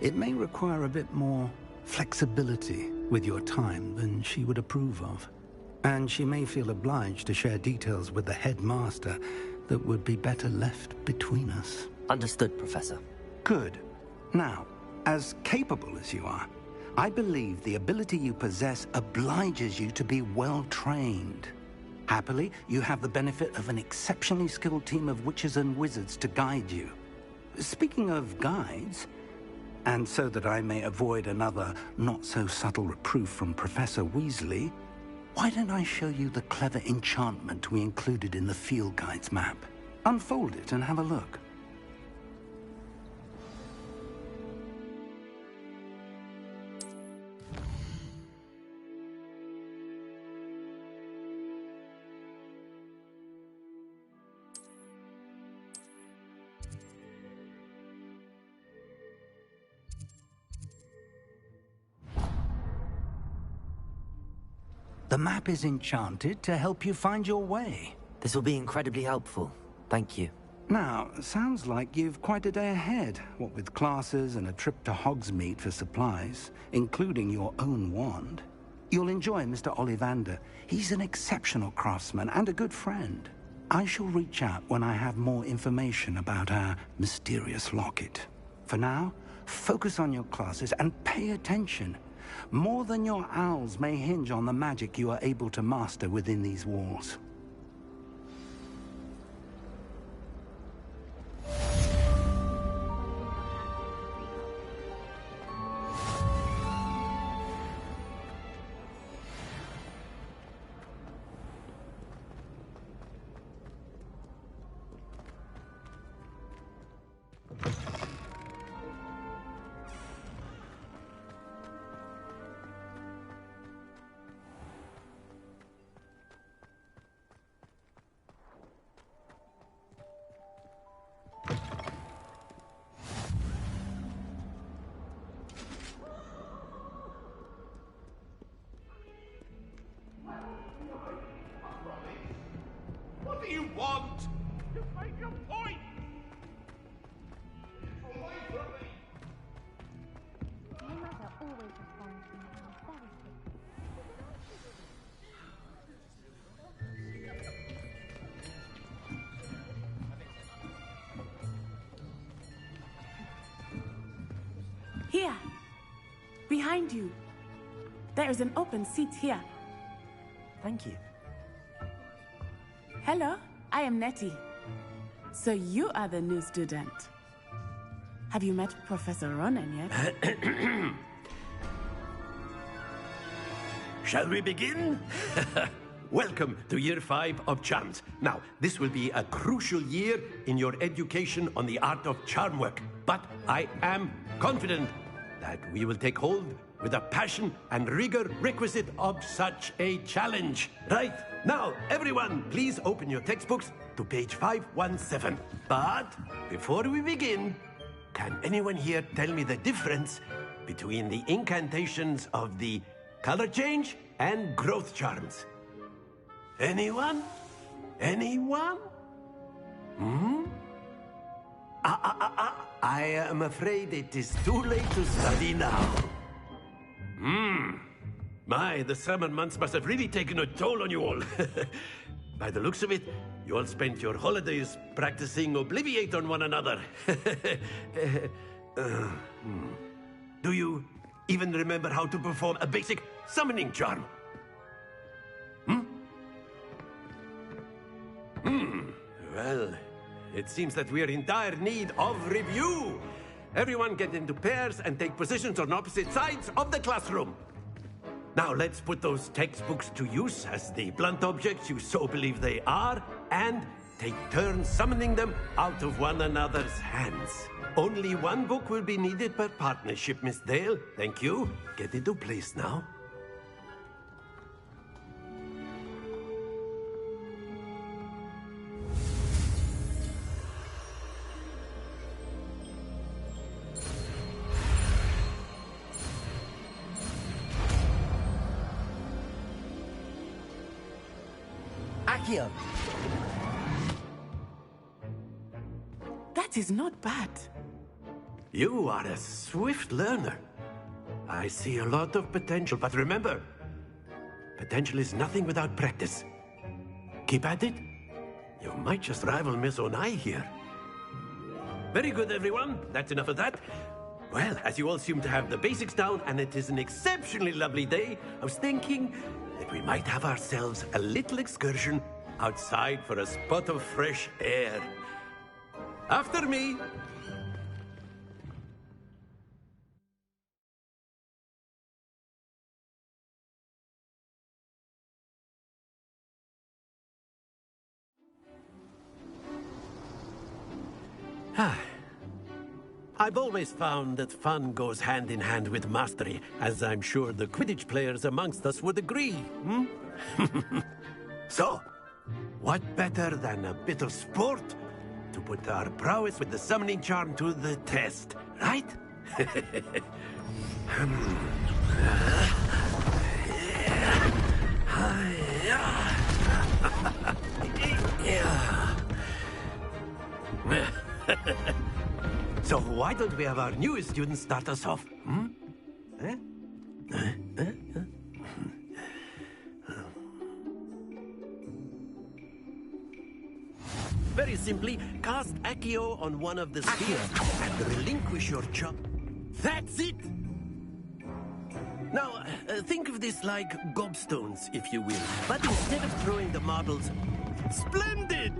It may require a bit more flexibility with your time than she would approve of. And she may feel obliged to share details with the headmaster that would be better left between us. Understood, Professor. Good. Now, as capable as you are, I believe the ability you possess obliges you to be well trained. Happily, you have the benefit of an exceptionally skilled team of witches and wizards to guide you. Speaking of guides, and so that I may avoid another not-so-subtle reproof from Professor Weasley, why don't I show you the clever enchantment we included in the field guide's map? Unfold it and have a look. The map is enchanted to help you find your way. This will be incredibly helpful. Thank you. Now, sounds like you've quite a day ahead, what with classes and a trip to Hogsmeade for supplies, including your own wand. You'll enjoy Mr. Ollivander. He's an exceptional craftsman and a good friend. I shall reach out when I have more information about our mysterious locket. For now, focus on your classes and pay attention. More than your owls may hinge on the magic you are able to master within these walls. What do you want? To make a point! Away from me! My mother always responds to me very Here! Behind you! There is an open seat here. Thank you. Hello, I am Nettie. So you are the new student. Have you met Professor Ronan yet? Shall we begin? Welcome to Year 5 of Charms. Now, this will be a crucial year in your education on the art of charm work. But I am confident that we will take hold with the passion and rigor requisite of such a challenge. Right, now, everyone, please open your textbooks to page 517. But before we begin, can anyone here tell me the difference between the incantations of the color change and growth charms? Anyone? Anyone? I am afraid it is too late to study now. My, the summer months must have really taken a toll on you all. By the looks of it, you all spent your holidays practicing Obliviate on one another. Do you even remember how to perform a basic summoning charm? Well, it seems that we are in dire need of review. Everyone get into pairs and take positions on opposite sides of the classroom. Now let's put those textbooks to use as the blunt objects you so believe they are, and take turns summoning them out of one another's hands. Only one book will be needed per partnership, Miss Dale. Thank you. Get into place now. Accio! That is not bad. You are a swift learner. I see a lot of potential, but remember, potential is nothing without practice. Keep at it. You might just rival Miss Onai here. Very good, everyone. That's enough of that. Well, as you all seem to have the basics down, and it is an exceptionally lovely day, I was thinking that we might have ourselves a little excursion outside for a spot of fresh air. After me. I've always found that fun goes hand in hand with mastery, as I'm sure the Quidditch players amongst us would agree. So, what better than a bit of sport to put our prowess with the summoning charm to the test, right? So why don't we have our newest student start us off? Very simply, cast Accio on one of the spheres and relinquish your chop. That's it! Now, think of this like gobstones, if you will. But instead of throwing the marbles... Splendid!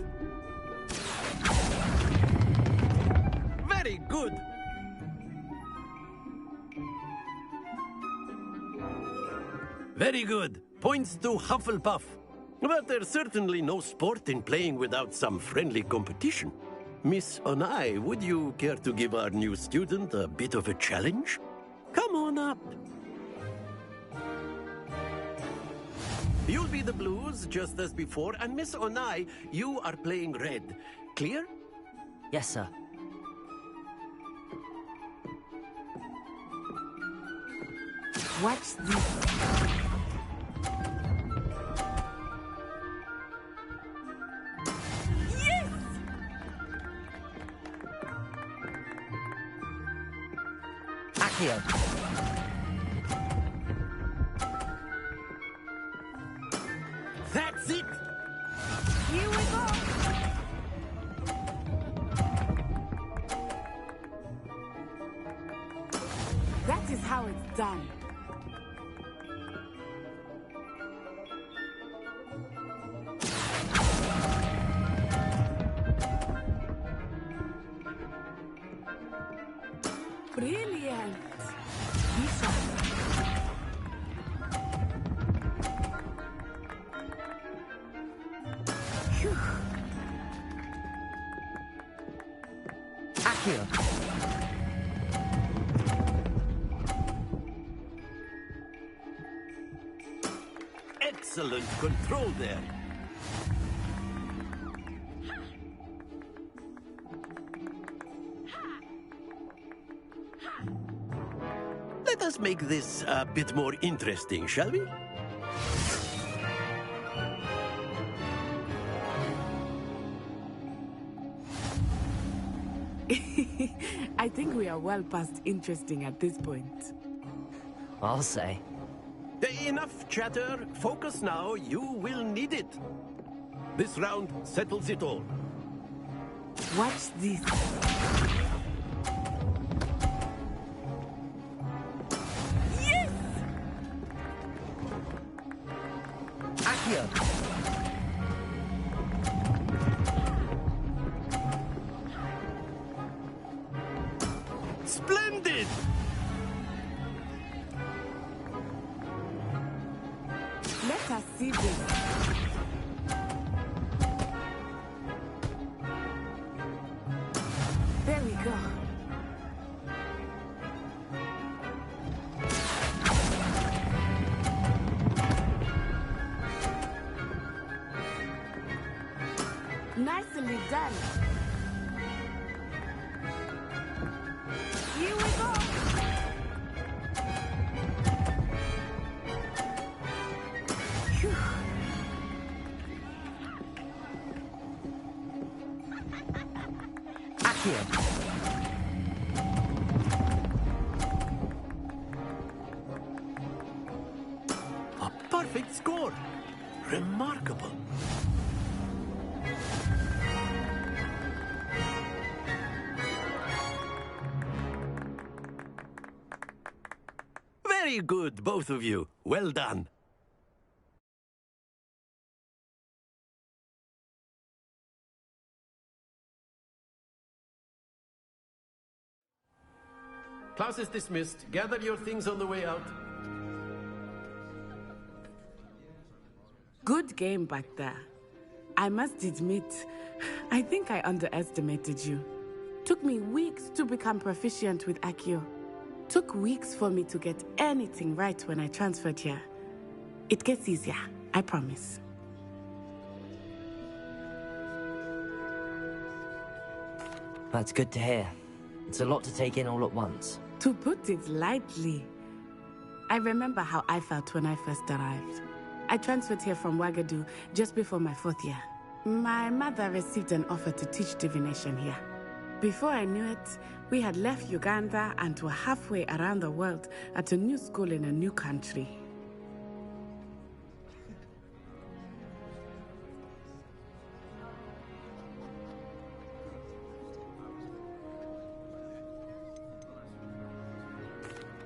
Very good! Very good. Points to Hufflepuff. But there's certainly no sport in playing without some friendly competition. Miss Onai, would you care to give our new student a bit of a challenge? Come on up. You'll be the blues, just as before, and Miss Onai, you are playing red. Clear? Yes, sir. Watch this. Accio! That's it! Here we go! That is how it's done. Brilliant! Accio! Excellent control there. Let us make this a bit more interesting, shall we? I think we are well past interesting at this point. I'll say. Enough chatter. Focus now. You will need it. This round settles it all. Watch this. Yes! Accio! Splendid! Let us see this. There we go. Nicely done. Here we go. Phew. Here. A perfect score! Remarkable. Very good, both of you. Well done. Class is dismissed. Gather your things on the way out. Good game back there. I must admit, I think I underestimated you. Took me weeks to become proficient with Accio. Took weeks for me to get anything right when I transferred here. It gets easier, I promise. That's good to hear. It's a lot to take in all at once. To put it lightly, I remember how I felt when I first arrived. I transferred here from Ouagadougou just before my 4th year. My mother received an offer to teach divination here. Before I knew it, we had left Uganda and were halfway around the world at a new school in a new country.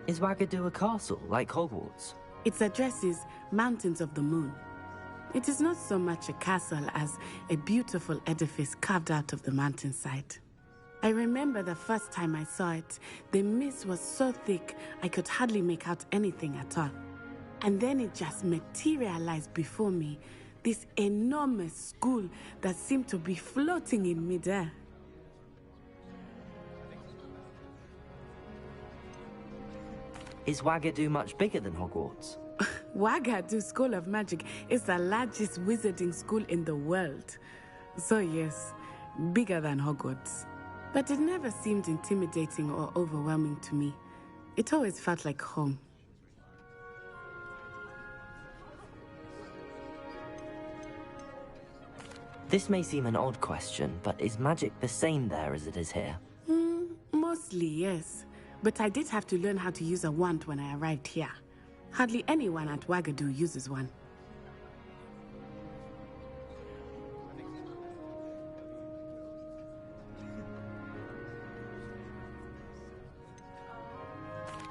Is Ouagadougou a castle, like Hogwarts? Its address is Mountains of the Moon. It is not so much a castle as a beautiful edifice carved out of the mountainside. I remember the first time I saw it, the mist was so thick I could hardly make out anything at all. And then it just materialized before me, this enormous school that seemed to be floating in midair. Is Ouagadougou much bigger than Hogwarts? Ouagadougou School of Magic is the largest wizarding school in the world. So yes, bigger than Hogwarts. But it never seemed intimidating or overwhelming to me. It always felt like home. This may seem an odd question, but is magic the same there as it is here? Mostly, yes. But I did have to learn how to use a wand when I arrived here. Hardly anyone at Ouagadougou uses one.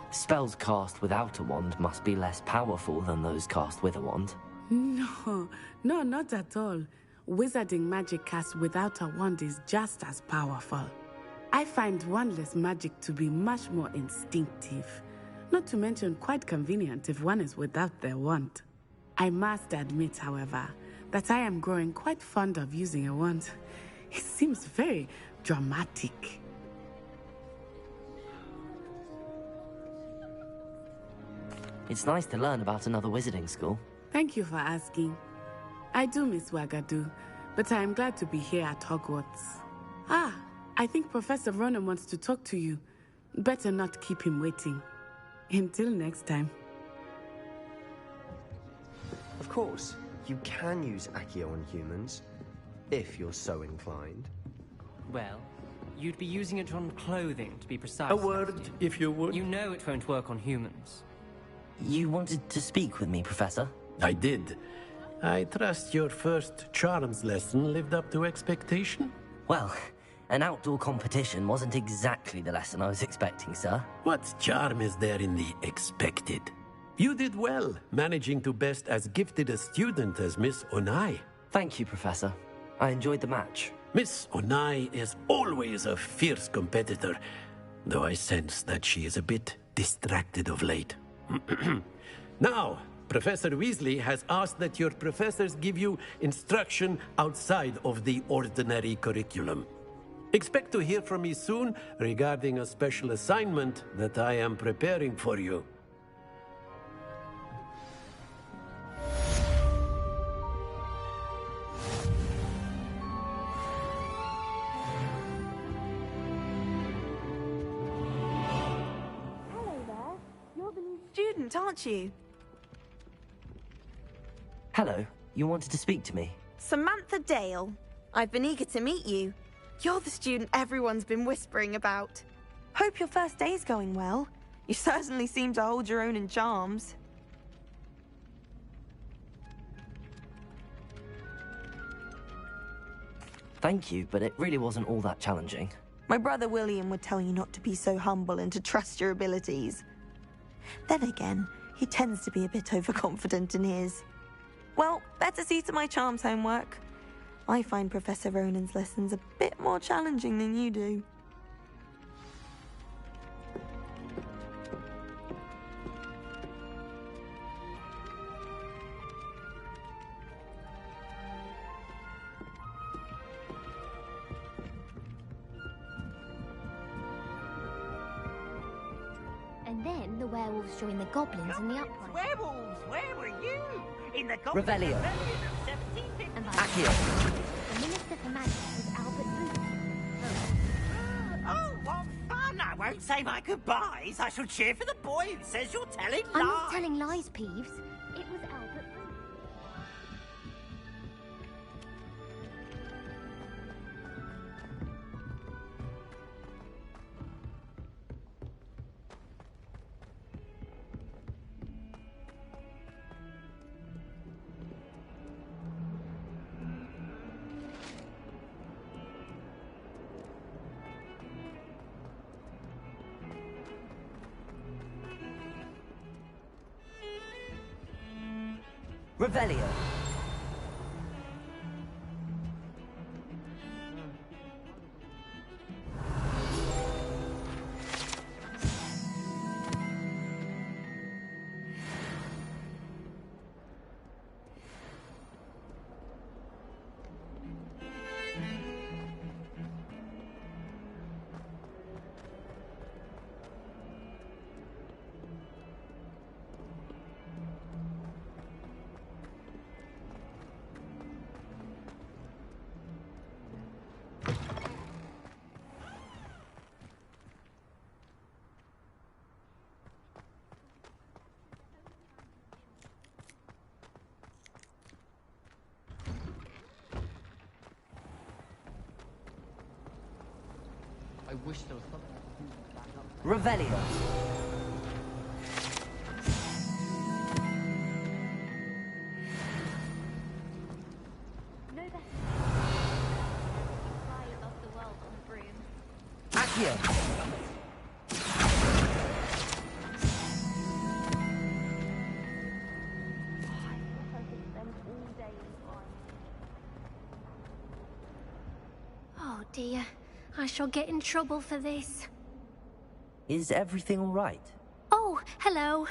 Spells cast without a wand must be less powerful than those cast with a wand. No, not at all. Wizarding magic cast without a wand is just as powerful. I find wandless magic to be much more instinctive. Not to mention quite convenient if one is without their wand. I must admit, however, that I am growing quite fond of using a wand. It seems very dramatic. It's nice to learn about another wizarding school. Thank you for asking. I do miss Ouagadougou, but I am glad to be here at Hogwarts. I think Professor Ronan wants to talk to you. Better not keep him waiting. Until next time. Of course, you can use Accio on humans, if you're so inclined. Well, you'd be using it on clothing, to be precise. A word, if you would. You know it won't work on humans. You wanted to speak with me, Professor? I did. I trust your first charms lesson lived up to expectation? Well, an outdoor competition wasn't exactly the lesson I was expecting, sir. What charm is there in the expected? You did well, managing to best as gifted a student as Miss Onai. Thank you, Professor. I enjoyed the match. Miss Onai is always a fierce competitor, though I sense that she is a bit distracted of late. Now, Professor Weasley has asked that your professors give you instruction outside of the ordinary curriculum. Expect to hear from me soon regarding a special assignment that I am preparing for you. Hello there. You're the new student, aren't you? Hello. You wanted to speak to me? Samantha Dale. I've been eager to meet you. You're the student everyone's been whispering about. Hope your first day's going well. You certainly seem to hold your own in charms. Thank you, but it really wasn't all that challenging. My brother William would tell you not to be so humble and to trust your abilities. Then again, he tends to be a bit overconfident in his. Well, better see to my charms homework. I find Professor Ronan's lessons a bit more challenging than you do. And then the werewolves joined the goblins in the uprising. Werewolves, where were you? In the Goblin Revelio. Rebellion of 1750. And by Accio. the Minister for Magic was Albert Booth. Oh, what fun! I won't say my goodbyes. I shall cheer for the boy who says you're telling lies. I'm not telling lies, Peeves. It was Albert Booth. Revelio. I wish there was something I could do to back up. Revelio. No better. Fly above the world on a broom. Accio. Oh dear, I shall get in trouble for this. Is everything all right? Oh, hello.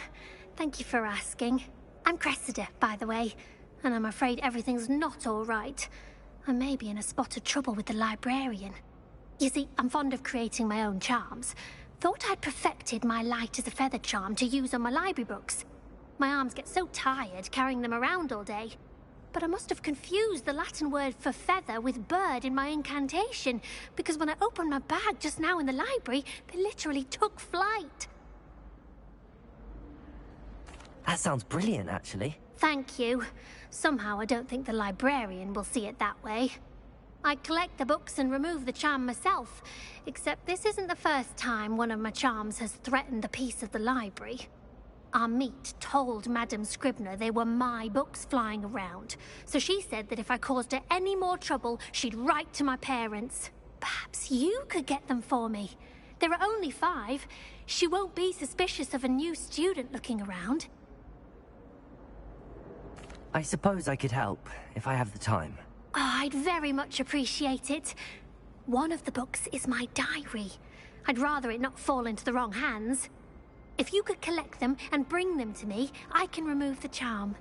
Thank you for asking. I'm Cressida, by the way, and I'm afraid everything's not all right. I may be in a spot of trouble with the librarian. You see, I'm fond of creating my own charms. Thought I'd perfected my light as a feather charm to use on my library books. My arms get so tired carrying them around all day. But I must have confused the Latin word for feather with bird in my incantation, because when I opened my bag just now in the library, they literally took flight. That sounds brilliant, actually. Thank you. Somehow I don't think the librarian will see it that way. I collect the books and remove the charm myself, except this isn't the first time one of my charms has threatened the peace of the library. Our meet told Madame Scribner they were my books flying around, so she said that if I caused her any more trouble, she'd write to my parents. Perhaps you could get them for me. There are only 5. She won't be suspicious of a new student looking around. I suppose I could help, if I have the time. Oh, I'd very much appreciate it. One of the books is my diary. I'd rather it not fall into the wrong hands. If you could collect them and bring them to me, I can remove the charm.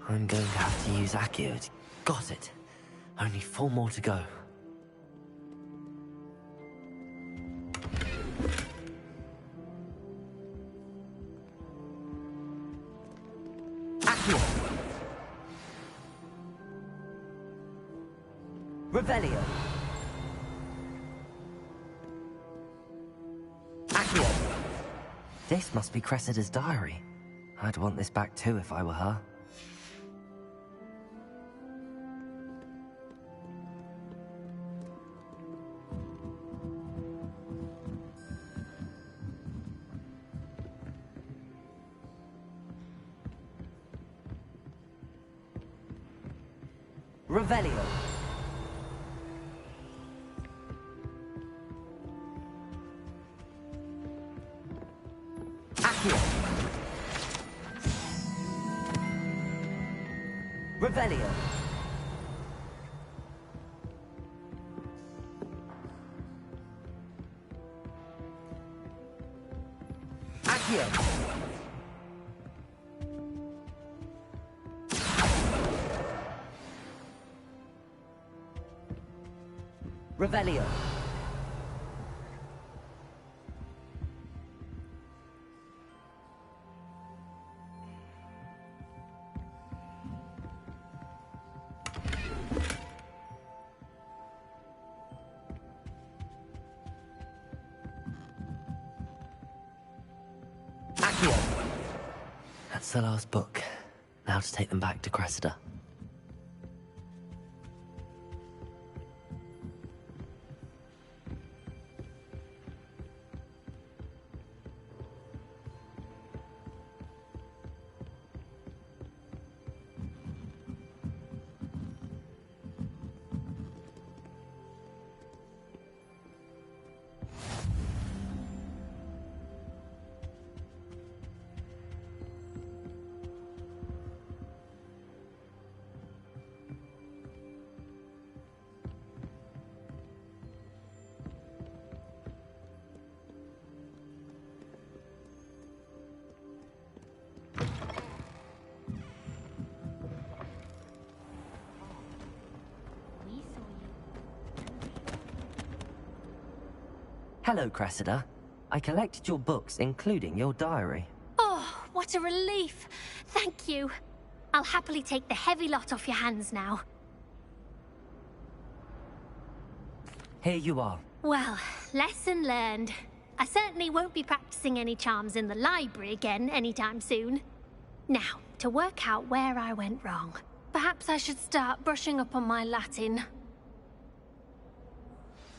I'm going to have to use Accio. Got it. Only 4 more to go. Accio. Revelio. This must be Cressida's diary. I'd want this back too if I were her. Revelio. Accio. Revelio. Accio. Revelio. Accio. That's the last book. Now to take them back to Cressida. Hello, Cressida. I collected your books, including your diary. Oh, what a relief. Thank you. I'll happily take the heavy lot off your hands now. Here you are. Well, lesson learned. I certainly won't be practicing any charms in the library again anytime soon. Now, to work out where I went wrong. Perhaps I should start brushing up on my Latin.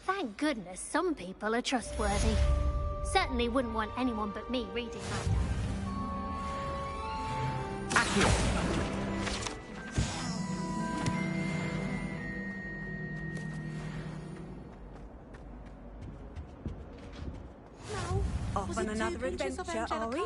Thank goodness some people are trustworthy. Certainly wouldn't want anyone but me reading my diary. Accio. Off on another adventure, are we?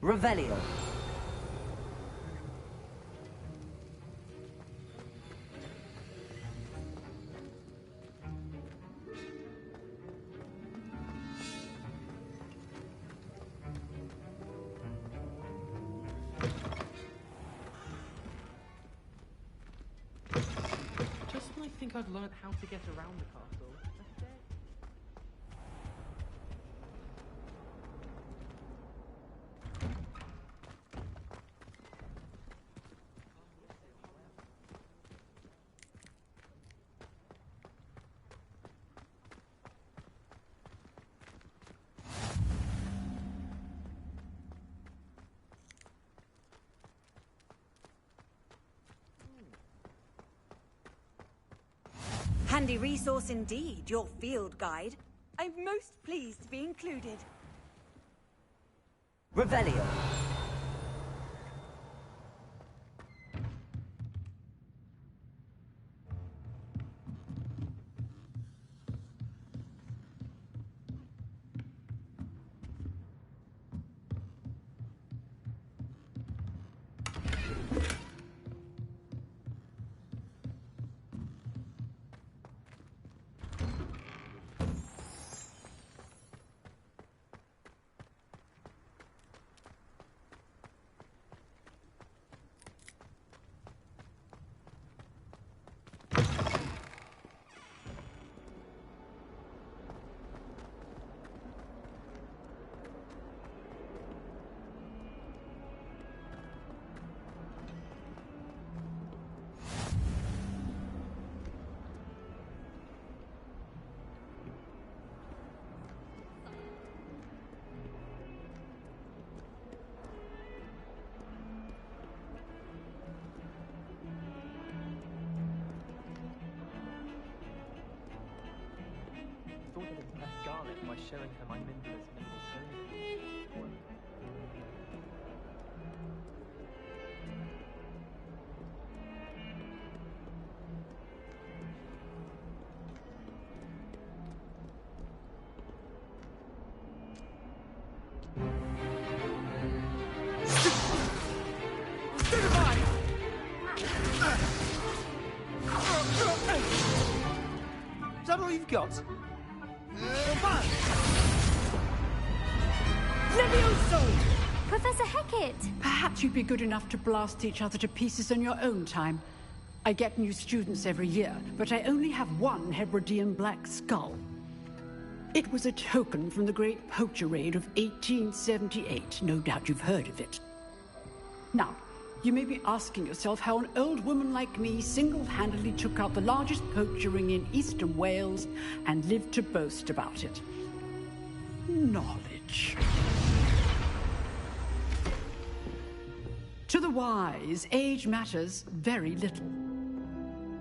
Revelio. Just when I think I've learned how to get around the castle, that's dead. Handy resource indeed, your field guide. I'm most pleased to be included. Revelio. showing her my mindless mental sewing. Is that all you've got? Levioso! Professor Hecat! Perhaps you'd be good enough to blast each other to pieces on your own time. I get new students every year, but I only have one Hebridean black skull. It was a token from the Great Poacher Raid of 1878. No doubt you've heard of it. Now, you may be asking yourself how an old woman like me single-handedly took out the largest poacher ring in eastern Wales and lived to boast about it. Knowledge. To the wise, age matters very little.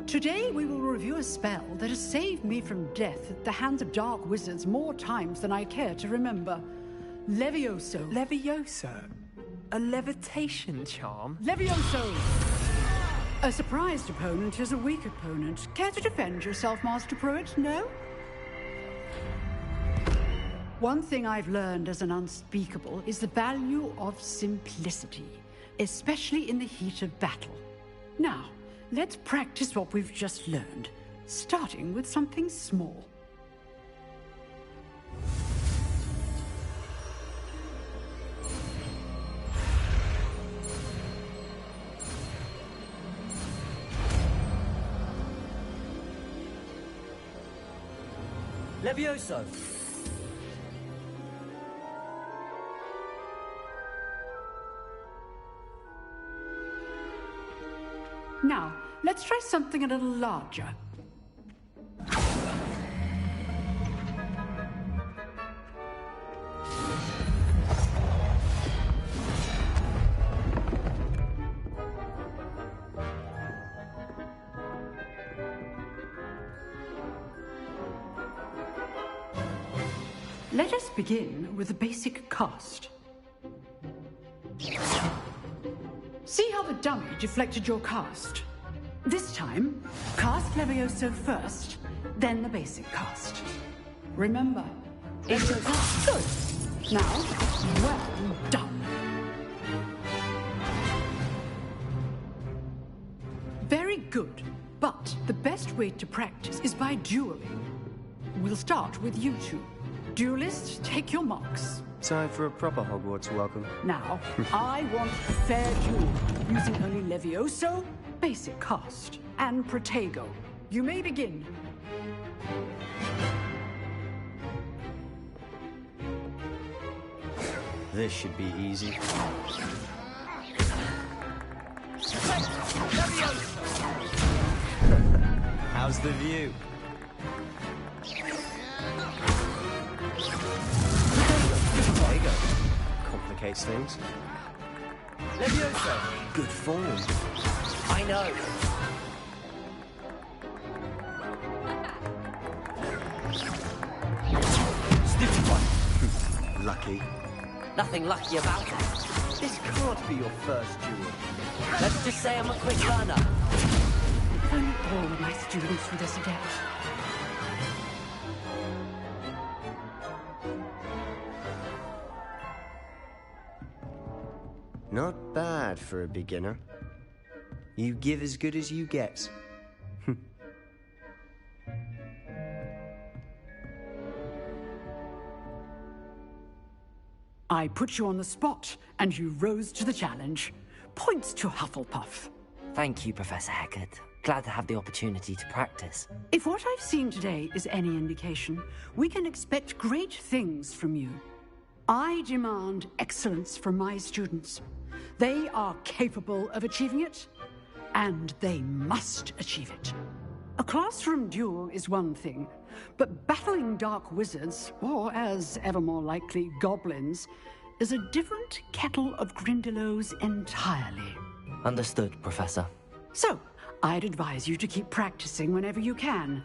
Today we will review a spell that has saved me from death at the hands of dark wizards more times than I care to remember. Levioso. Levioso? A levitation charm? Levioso! A surprised opponent is a weak opponent. Care to defend yourself, Master Pruitt? No? One thing I've learned as an unspeakable is the value of simplicity, especially in the heat of battle. Now, let's practice what we've just learned, starting with something small. Levioso! Now, let's try something a little larger. Let us begin with the basic cast. See how the dummy deflected your cast? This time, cast Levioso first, then the basic cast. Remember, it's a good. Now, well done. Very good, but the best way to practice is by dueling. We'll start with you two. Duelists, take your marks. Time for a proper Hogwarts welcome. Now, I want a fair duel, using only Levioso, basic cast, and Protego. You may begin. This should be easy. How's the view? Complicates things. Levioso! Good form. I know. Stupid one. Lucky. Nothing lucky about it. This can't be your first duel. Let's just say I'm a quick learner. If only all of my students were this adept. Not bad for a beginner. You give as good as you get. I put you on the spot, and you rose to the challenge. Points to Hufflepuff. Thank you, Professor Hecat. Glad to have the opportunity to practice. If what I've seen today is any indication, we can expect great things from you. I demand excellence from my students. They are capable of achieving it, and they must achieve it. A classroom duel is one thing, but battling dark wizards, or as ever more likely, goblins, is a different kettle of Grindylows entirely. Understood, Professor. So, I'd advise you to keep practicing whenever you can.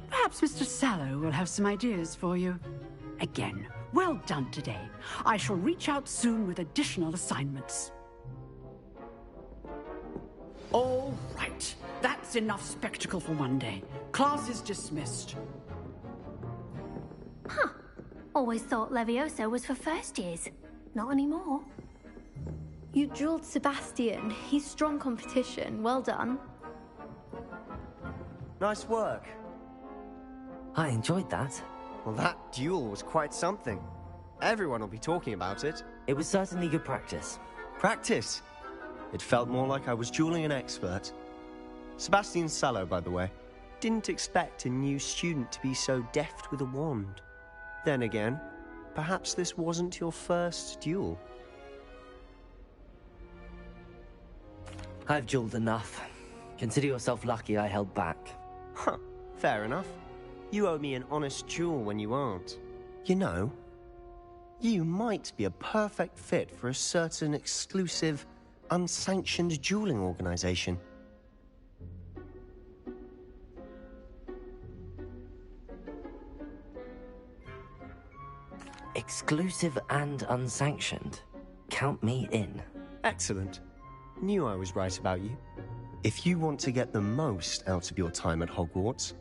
Perhaps Mr. Sallow will have some ideas for you. again. Well done today. I shall reach out soon with additional assignments. All right. That's enough spectacle for one day. Class is dismissed. Huh. Always thought Levioso was for first years. Not anymore. You drilled Sebastian. He's strong competition. Well done. Nice work. I enjoyed that. Well, that duel was quite something. Everyone will be talking about it. It was certainly good practice. Practice? It felt more like I was dueling an expert. Sebastian Sallow, by the way. Didn't expect a new student to be so deft with a wand. Then again, perhaps this wasn't your first duel. I've dueled enough. Consider yourself lucky I held back. Huh, fair enough. You owe me an honest duel when you aren't. You know, you might be a perfect fit for a certain exclusive, unsanctioned dueling organization. Exclusive and unsanctioned. Count me in. Excellent. Knew I was right about you. If you want to get the most out of your time at Hogwarts,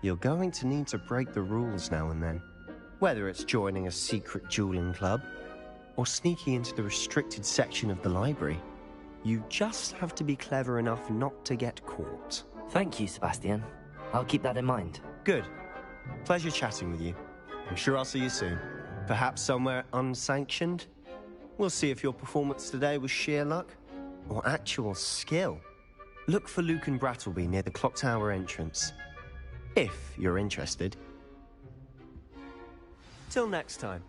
you're going to need to break the rules now and then. Whether it's joining a secret dueling club, or sneaking into the restricted section of the library, you just have to be clever enough not to get caught. Thank you, Sebastian. I'll keep that in mind. Good. Pleasure chatting with you. I'm sure I'll see you soon. Perhaps somewhere unsanctioned? We'll see if your performance today was sheer luck, or actual skill. Look for Lucan Brattleby near the Clock Tower entrance. If you're interested. Till next time.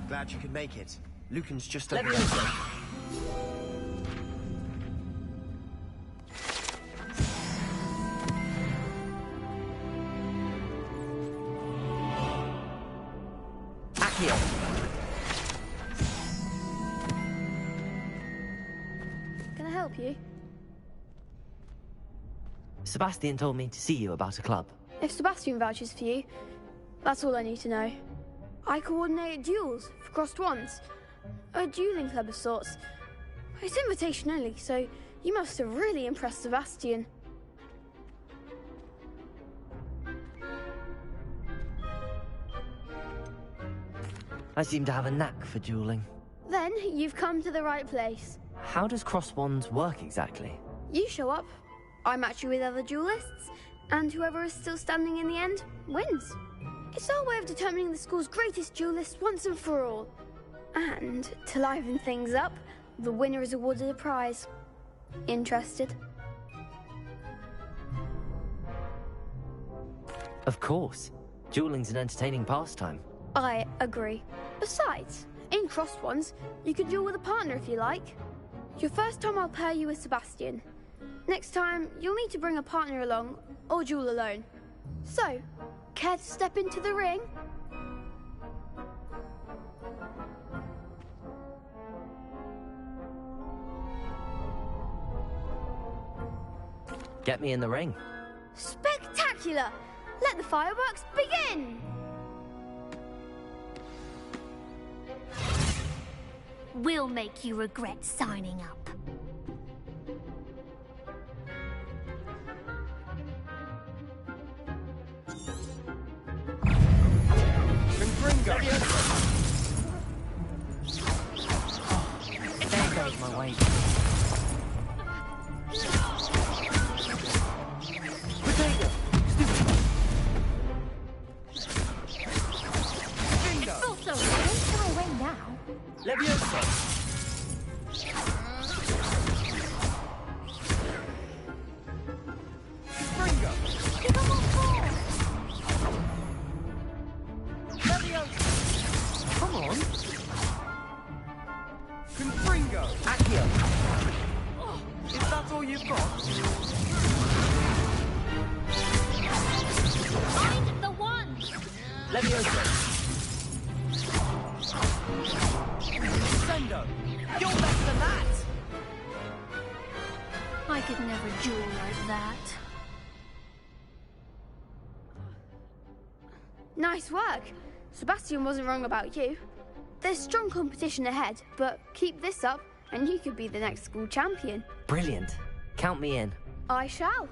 Glad you could make it. Lucan's just over there. Accio. Can I help you? Sebastian told me to see you about a club. If Sebastian vouches for you, that's all I need to know. I coordinate duels for crossed wands. A dueling club of sorts. It's invitation only, so you must have really impressed Sebastian. I seem to have a knack for dueling. Then you've come to the right place. How does cross wands work exactly? You show up, I match you with other duelists, and whoever is still standing in the end wins. It's our way of determining the school's greatest duelist once and for all. And to liven things up, the winner is awarded a prize. Interested? Of course. Dueling's an entertaining pastime. I agree. Besides, in crossed ones, you can duel with a partner if you like. Your first time I'll pair you with Sebastian. Next time, you'll need to bring a partner along, or duel alone. So, care to step into the ring? Get me in the ring. Spectacular! Let the fireworks begin! We'll make you regret signing up. There goes my weight. Potato! It's also don't try away now. Leviosa! Springo! Give him a ball! Leviosa! Come on! Confringo! Accio! Is that all you've got? Find the one! Leviosa! Sendo! You're less than that! I could never duel like that. Nice work. Sebastian wasn't wrong about you. There's strong competition ahead, but keep this up and you could be the next school champion. Brilliant. Count me in. I shall.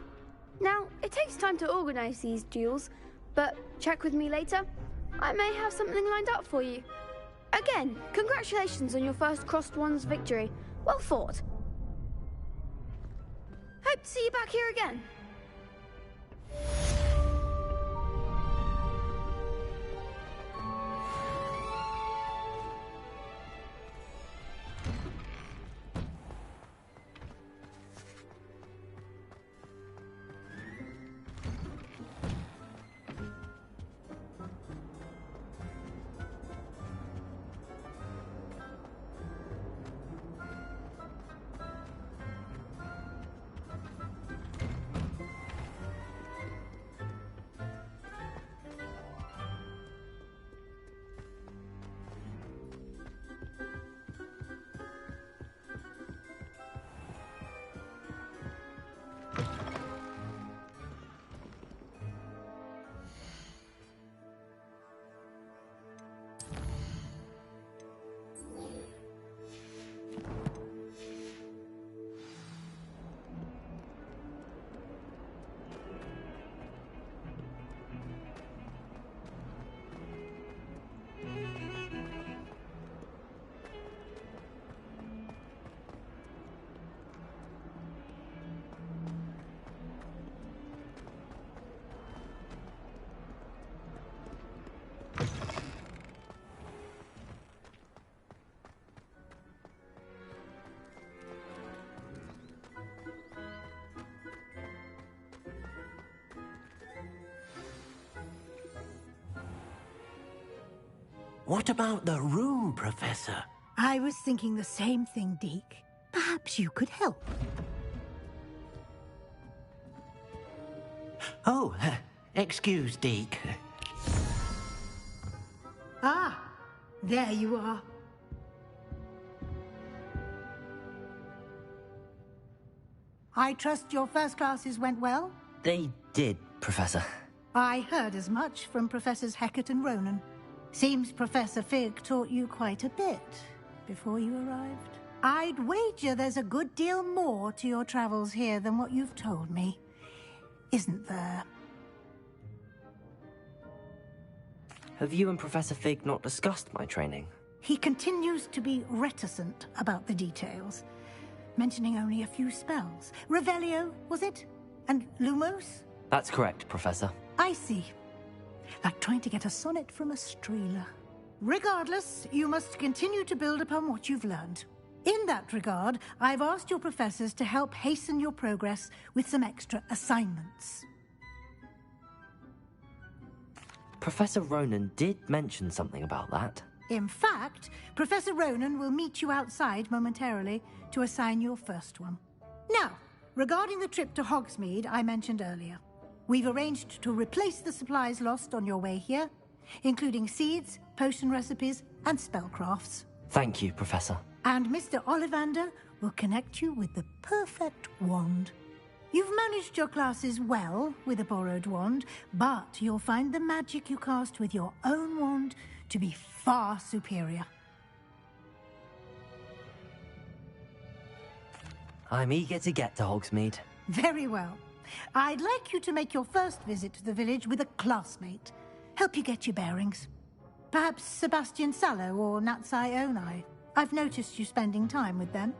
Now, it takes time to organise these duels, but check with me later. I may have something lined up for you. Again, congratulations on your first crossed wands victory. Well fought. Hope to see you back here again. What about the room, Professor? I was thinking the same thing, Deke. Perhaps you could help. Oh, excuse, Deke. Ah, there you are. I trust your first classes went well? They did, Professor. I heard as much from Professors Hecat and Ronan. Seems Professor Fig taught you quite a bit before you arrived. I'd wager there's a good deal more to your travels here than what you've told me. Isn't there? Have you and Professor Fig not discussed my training? He continues to be reticent about the details, mentioning only a few spells. Revelio, was it? And Lumos? That's correct, Professor. I see. Like trying to get a sonnet from a streeler. Regardless, you must continue to build upon what you've learned. In that regard, I've asked your professors to help hasten your progress with some extra assignments. Professor Ronan did mention something about that. In fact, Professor Ronan will meet you outside momentarily to assign your first one. Now, regarding the trip to Hogsmeade I mentioned earlier, we've arranged to replace the supplies lost on your way here, including seeds, potion recipes, and spellcrafts. Thank you, Professor. And Mr. Ollivander will connect you with the perfect wand. You've managed your classes well with a borrowed wand, but you'll find the magic you cast with your own wand to be far superior. I'm eager to get to Hogsmeade. Very well. I'd like you to make your first visit to the village with a classmate. Help you get your bearings. Perhaps Sebastian Sallow or Natsai Onai. I've noticed you spending time with them.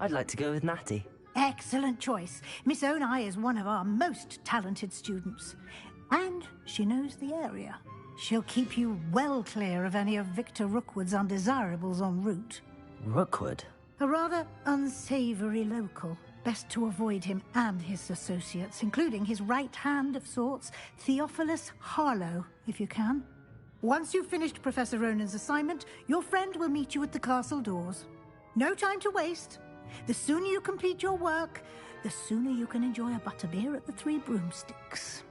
I'd like to go with Natty. Excellent choice. Miss Onai is one of our most talented students. And she knows the area. She'll keep you well clear of any of Victor Rookwood's undesirables en route. Rookwood? A rather unsavory local. Best to avoid him and his associates, including his right hand of sorts, Theophilus Harlow, if you can. Once you've finished Professor Ronan's assignment, your friend will meet you at the castle doors. No time to waste. The sooner you complete your work, the sooner you can enjoy a butterbeer at the Three Broomsticks.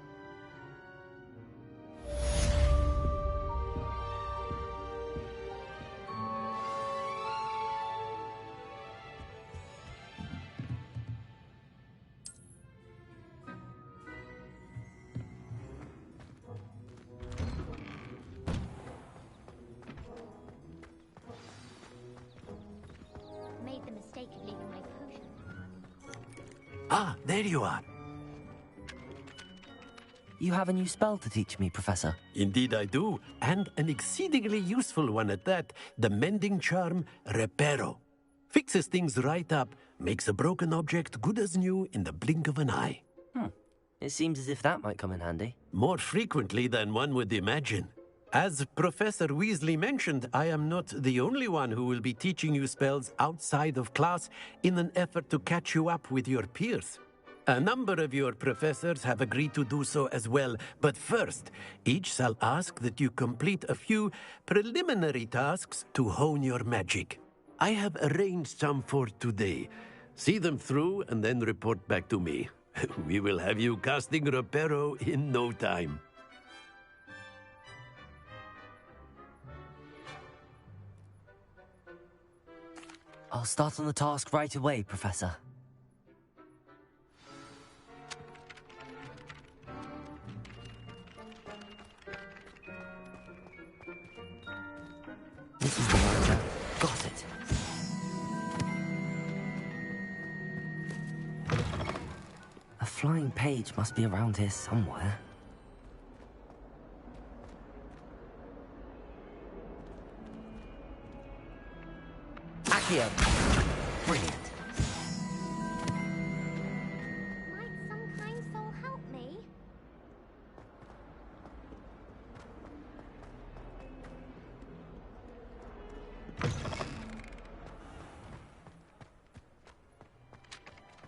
Made the mistake of leaving my potion. Ah, there you are. You have a new spell to teach me, Professor. Indeed I do, and an exceedingly useful one at that. The mending charm, Reparo. Fixes things right up, makes a broken object good as new in the blink of an eye. It seems as if that might come in handy. More frequently than one would imagine. As Professor Weasley mentioned, I am not the only one who will be teaching you spells outside of class in an effort to catch you up with your peers. A number of your professors have agreed to do so as well, but first, each shall ask that you complete a few preliminary tasks to hone your magic. I have arranged some for today. See them through and then report back to me. We will have you casting Reparo in no time. I'll start on the task right away, Professor. This is the writer. Got it. A flying page must be around here somewhere. Accio. Brilliant. Might some kind soul help me?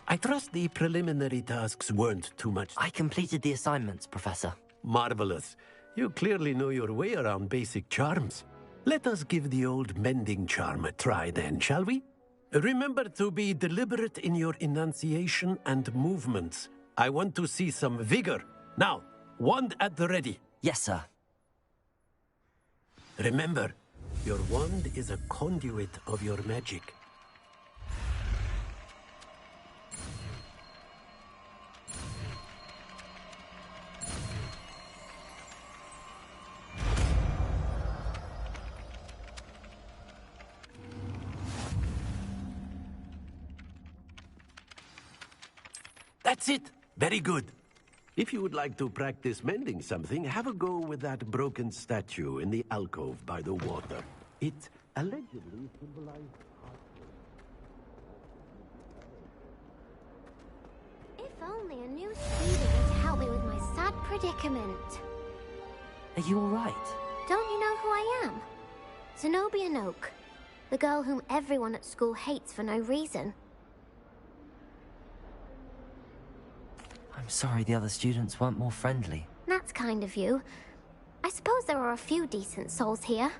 I trust the preliminary tasks weren't too much. I completed the assignments, Professor. Marvelous. You clearly know your way around basic charms. Let us give the old mending charm a try then, shall we? Remember to be deliberate in your enunciation and movements. I want to see some vigor. Now, wand at the ready. Yes, sir. Remember, Your wand is a conduit of your magic. That's it! Very good. If you would like to practice mending something, have a go with that broken statue in the alcove by the water. It allegedly symbolized... If only a new student to help me with my sad predicament. Are you alright? Don't you know who I am? Zenobia Noak, the girl whom everyone at school hates for no reason. I'm sorry the other students weren't more friendly. That's kind of you. I suppose there are a few decent souls here.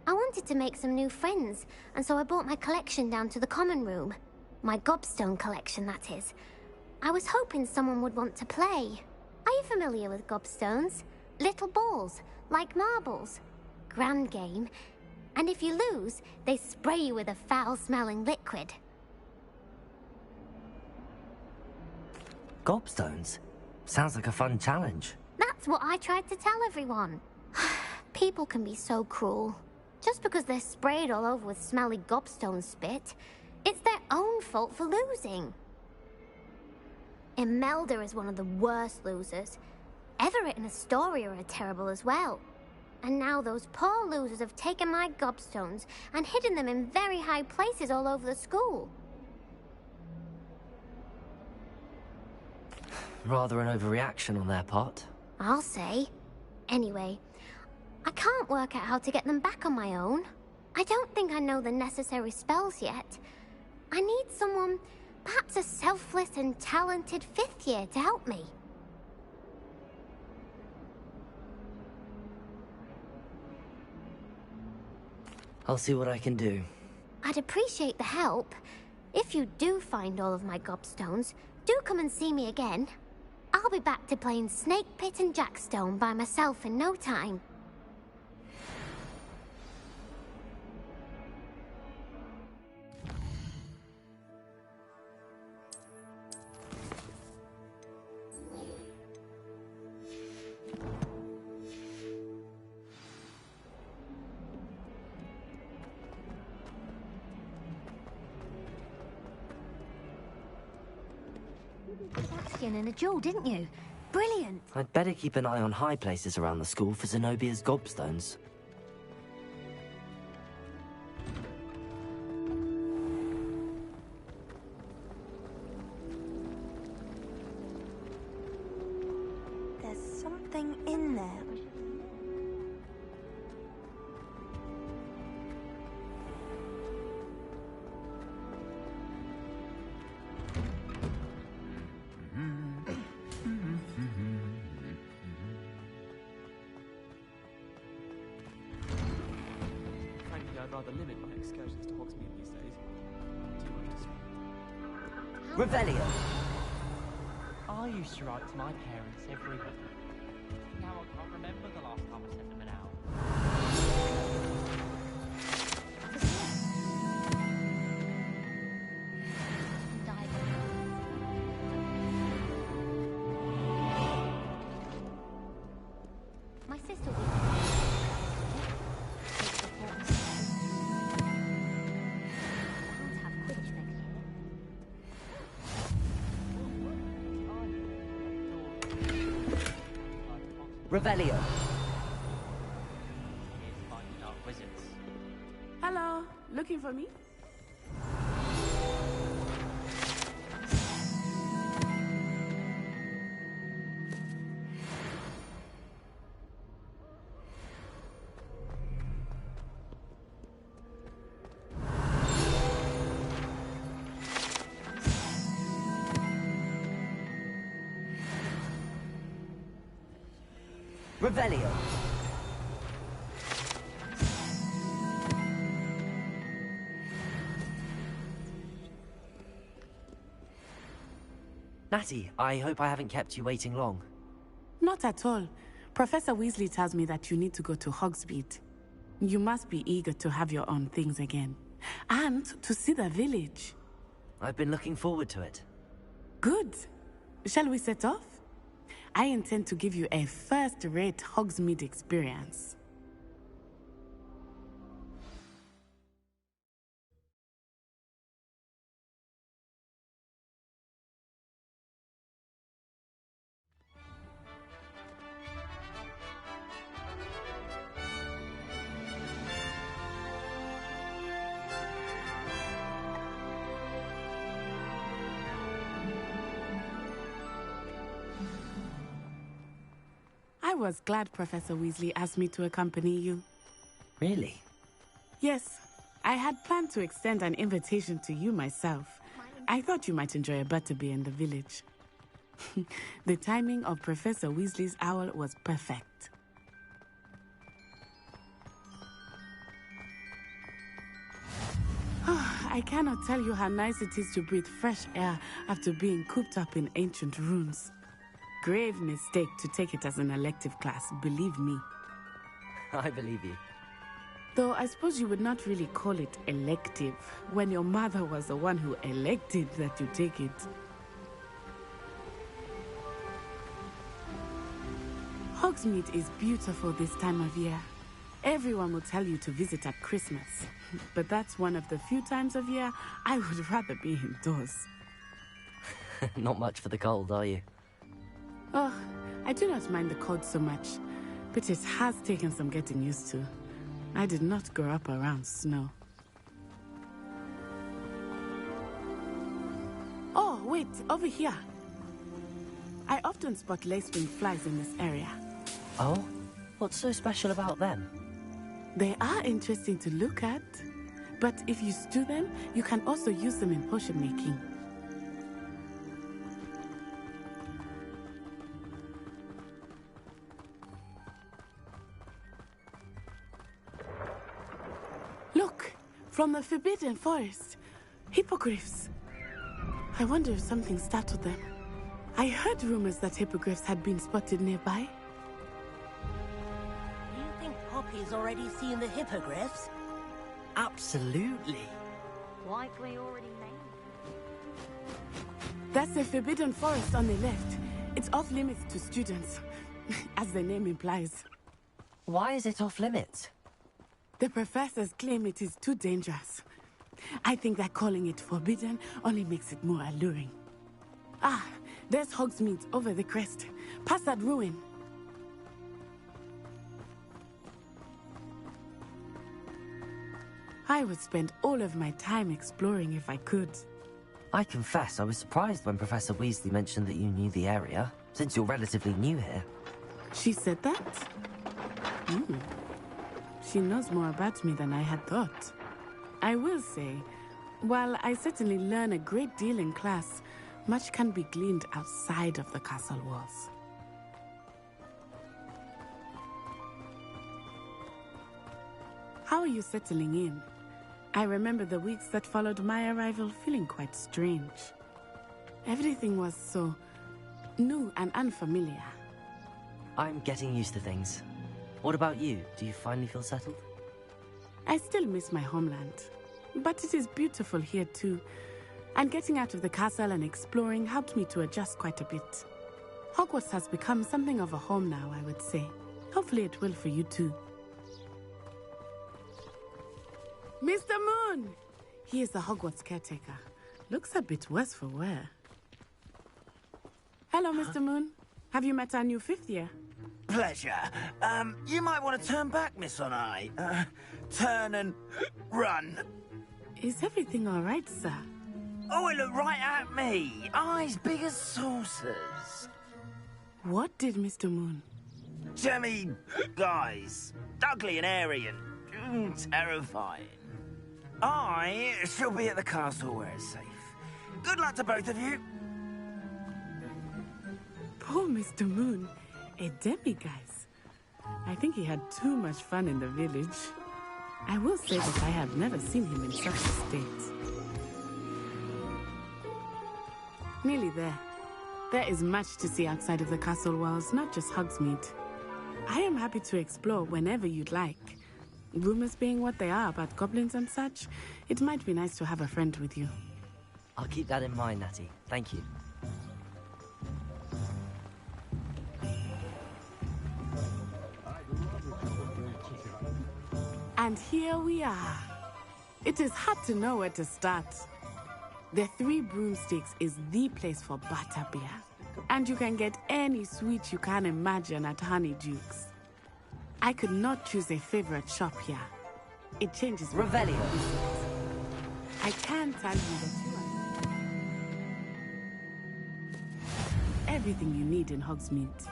I wanted to make some new friends, and so I brought my collection down to the common room. My gobstone collection, that is. I was hoping someone would want to play. Are you familiar with gobstones? Little balls, like marbles. Grand game. And if you lose, they spray you with a foul-smelling liquid. Gobstones? Sounds like a fun challenge. That's what I tried to tell everyone. People can be so cruel. Just because they're sprayed all over with smelly gobstone spit, it's their own fault for losing. Imelda is one of the worst losers. Everett and Astoria are terrible as well. And now those poor losers have taken my gobstones and hidden them in very high places all over the school. Rather an overreaction on their part. I'll say. Anyway, I can't work out how to get them back on my own. I don't think I know the necessary spells yet. I need someone, perhaps a selfless and talented 5th year to help me. I'll see what I can do. I'd appreciate the help. If you do find all of my gobstones, do come and see me again. I'll be back to playing Snake Pit and Jackstone by myself in no time. Sebastian and a jewel, didn't you? Brilliant. I'd better keep an eye on high places around the school for Zenobia's gobstones. There's something in there. Frankly, I'd rather limit my excursions to Hogsmeade these days. Too much to swim. Revelio! I used to write to my parents every week. Now I can't remember the last time I sent them an hour. My sister will Revelio! Hello, looking for me? Revelio! Natty, I hope I haven't kept you waiting long. Not at all. Professor Weasley tells me that you need to go to Hogsmeade. You must be eager to have your own things again. And to see the village. I've been looking forward to it. Good. Shall we set off? I intend to give you a first-rate Hogsmeade experience. I was glad Professor Weasley asked me to accompany you. Really? Yes. I had planned to extend an invitation to you myself. I thought you might enjoy a butterbeer in the village. The timing of Professor Weasley's owl was perfect. I cannot tell you how nice it is to breathe fresh air after being cooped up in ancient ruins. Grave mistake to take it as an elective class, believe me. I believe you. Though I suppose you would not really call it elective when your mother was the one who elected that you take it. Hogsmeade is beautiful this time of year. Everyone will tell you to visit at Christmas, but that's one of the few times of year I would rather be indoors. Not much for the cold, are you? Oh, I do not mind the cold so much, but it has taken some getting used to. I did not grow up around snow. Oh, wait, over here. I often spot lacewing flies in this area. Oh? What's so special about them? They are interesting to look at, but if you stew them, you can also use them in potion making. Look, from the Forbidden Forest, hippogriffs. I wonder if something startled them. I heard rumors that hippogriffs had been spotted nearby. Do you think Poppy's already seen the hippogriffs? Absolutely. Likely already made. That's the Forbidden Forest on the left. It's off limits to students, as the name implies. Why is it off limits? The professors claim it is too dangerous. I think that calling it forbidden only makes it more alluring. Ah, there's Hogsmeade over the crest. Past that ruin. I would spend all of my time exploring if I could. I confess I was surprised when Professor Weasley mentioned that you knew the area, since you're relatively new here. She said that? She knows more about me than I had thought. I will say, while I certainly learn a great deal in class, much can be gleaned outside of the castle walls. How are you settling in? I remember the weeks that followed my arrival feeling quite strange. Everything was so new and unfamiliar. I'm getting used to things. What about you? Do you finally feel settled? I still miss my homeland, but it is beautiful here too. And getting out of the castle and exploring helped me to adjust quite a bit. Hogwarts has become something of a home now, I would say. Hopefully it will for you too. Mr. Moon! He is the Hogwarts caretaker. Looks a bit worse for wear. Hello, Mr. Moon. Have you met our new fifth year? Pleasure. You might want to turn back, Miss Onai. Turn and run. Is everything all right, sir? Oh, it looked right at me. Eyes big as saucers. What did Mr. Moon? Jemmy guys. Ugly and airy and terrifying. I shall be at the castle where it's safe. Good luck to both of you. Poor Mr. Moon. A demiguise. I think he had too much fun in the village. I will say that I have never seen him in such a state. Nearly there. There is much to see outside of the castle walls, not just Hogsmeade. I am happy to explore whenever you'd like. Rumors being what they are about goblins and such, it might be nice to have a friend with you. I'll keep that in mind, Natty. Thank you. And here we are. It is hard to know where to start. The Three Broomsticks is the place for butterbeer. And you can get any sweet you can imagine at Honeyduke's. I could not choose a favorite shop here. It changes. Revelio. I can tell you that you are everything you need in Hogsmeade.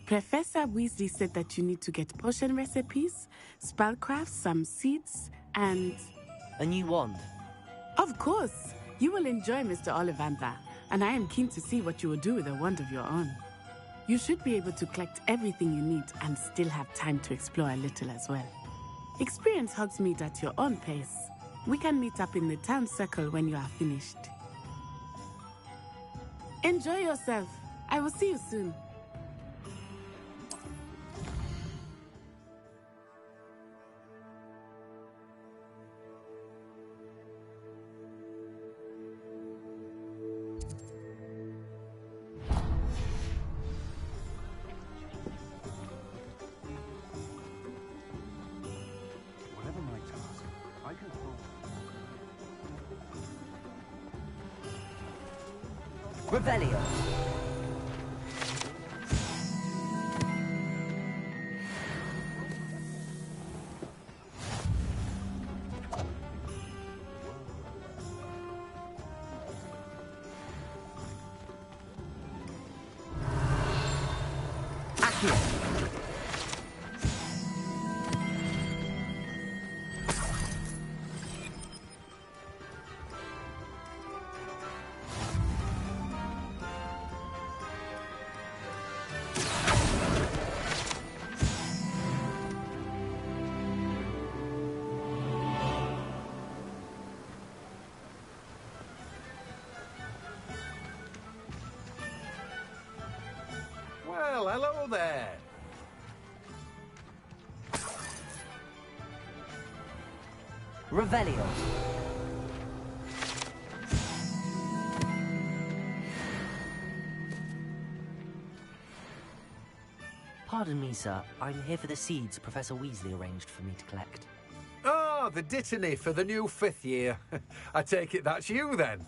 Professor Weasley said that you need to get potion recipes, spellcrafts, some seeds, and... a new wand. Of course! You will enjoy Mr. Ollivander, and I am keen to see what you will do with a wand of your own. You should be able to collect everything you need and still have time to explore a little as well. Experience Hogsmeade at your own pace. We can meet up in the town circle when you are finished. Enjoy yourself. I will see you soon. Revelio. Accio. Well, hello there. Revelio. Pardon me, sir. I'm here for the seeds Professor Weasley arranged for me to collect. Ah, the dittany for the new 5th year. I take it that's you, then.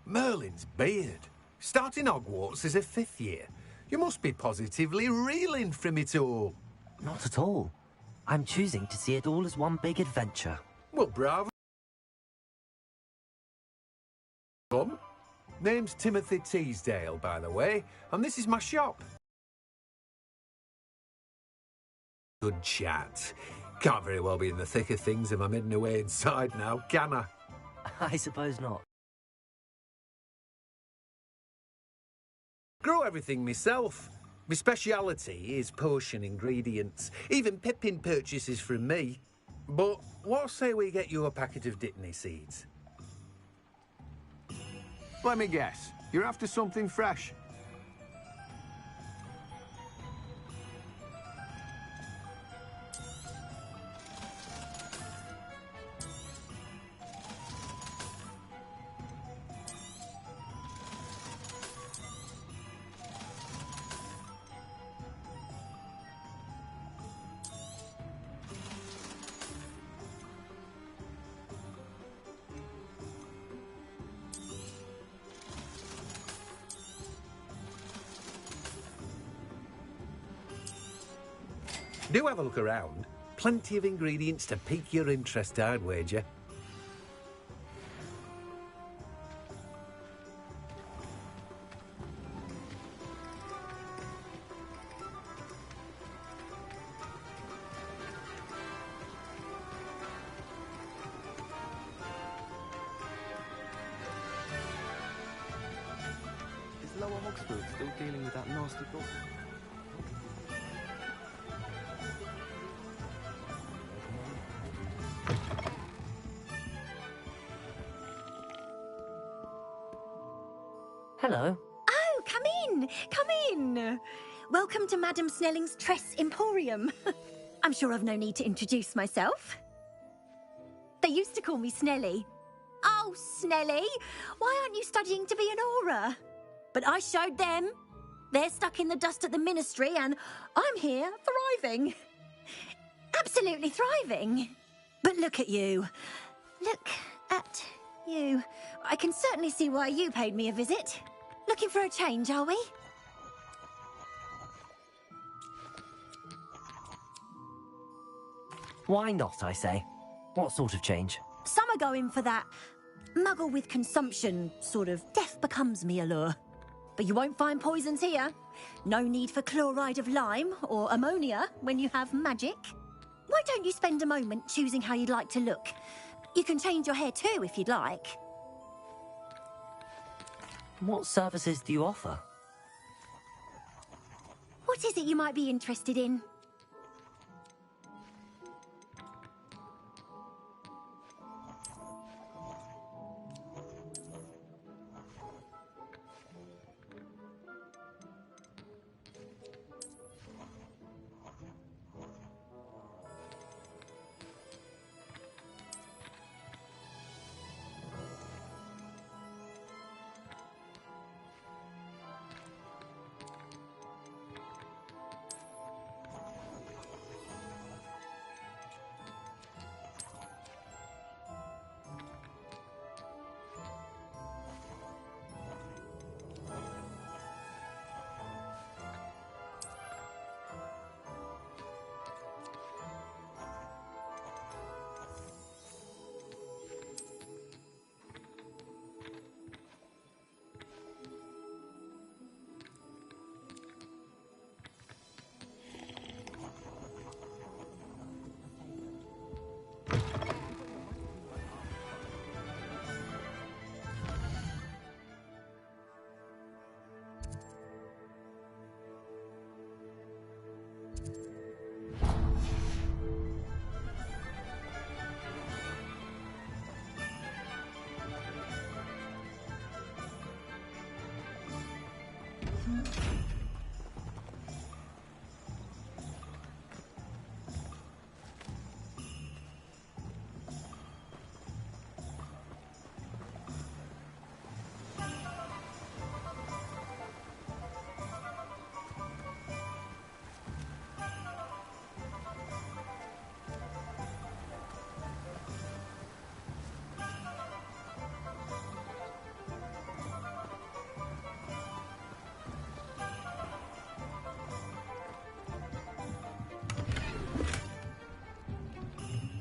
Merlin's beard. Starting Hogwarts as a 5th year. You must be positively reeling from it all. Not at all. I'm choosing to see it all as one big adventure. Well, bravo. Name's Timothy Teasdale, by the way, and this is my shop. Good chat. Can't very well be in the thick of things if I'm heading away inside now, can I? I suppose not. Grow everything myself. My speciality is potion ingredients. Even Pippin purchases from me. But what say we get you a packet of Dittany seeds? Let me guess. You're after something fresh. Do have a look around. Plenty of ingredients to pique your interest, I'd wager. Is Lower Hogsmeade still dealing with that nasty goblin? Hello. Oh, come in! Come in! Welcome to Madame Snelling's Tress Emporium. I'm sure I've no need to introduce myself. They used to call me Snelly. Oh, Snelly! Why aren't you studying to be an aura? But I showed them. They're stuck in the dust at the Ministry, and I'm here, thriving. Absolutely thriving. But look at you. Look at you. I can certainly see why you paid me a visit. Looking for a change, are we? Why not, I say? What sort of change? Some are going for that muggle with consumption, sort of death becomes me allure. But you won't find poisons here. No need for chloride of lime or ammonia when you have magic. Why don't you spend a moment choosing how you'd like to look? You can change your hair too if you'd like. What services do you offer? What is it you might be interested in?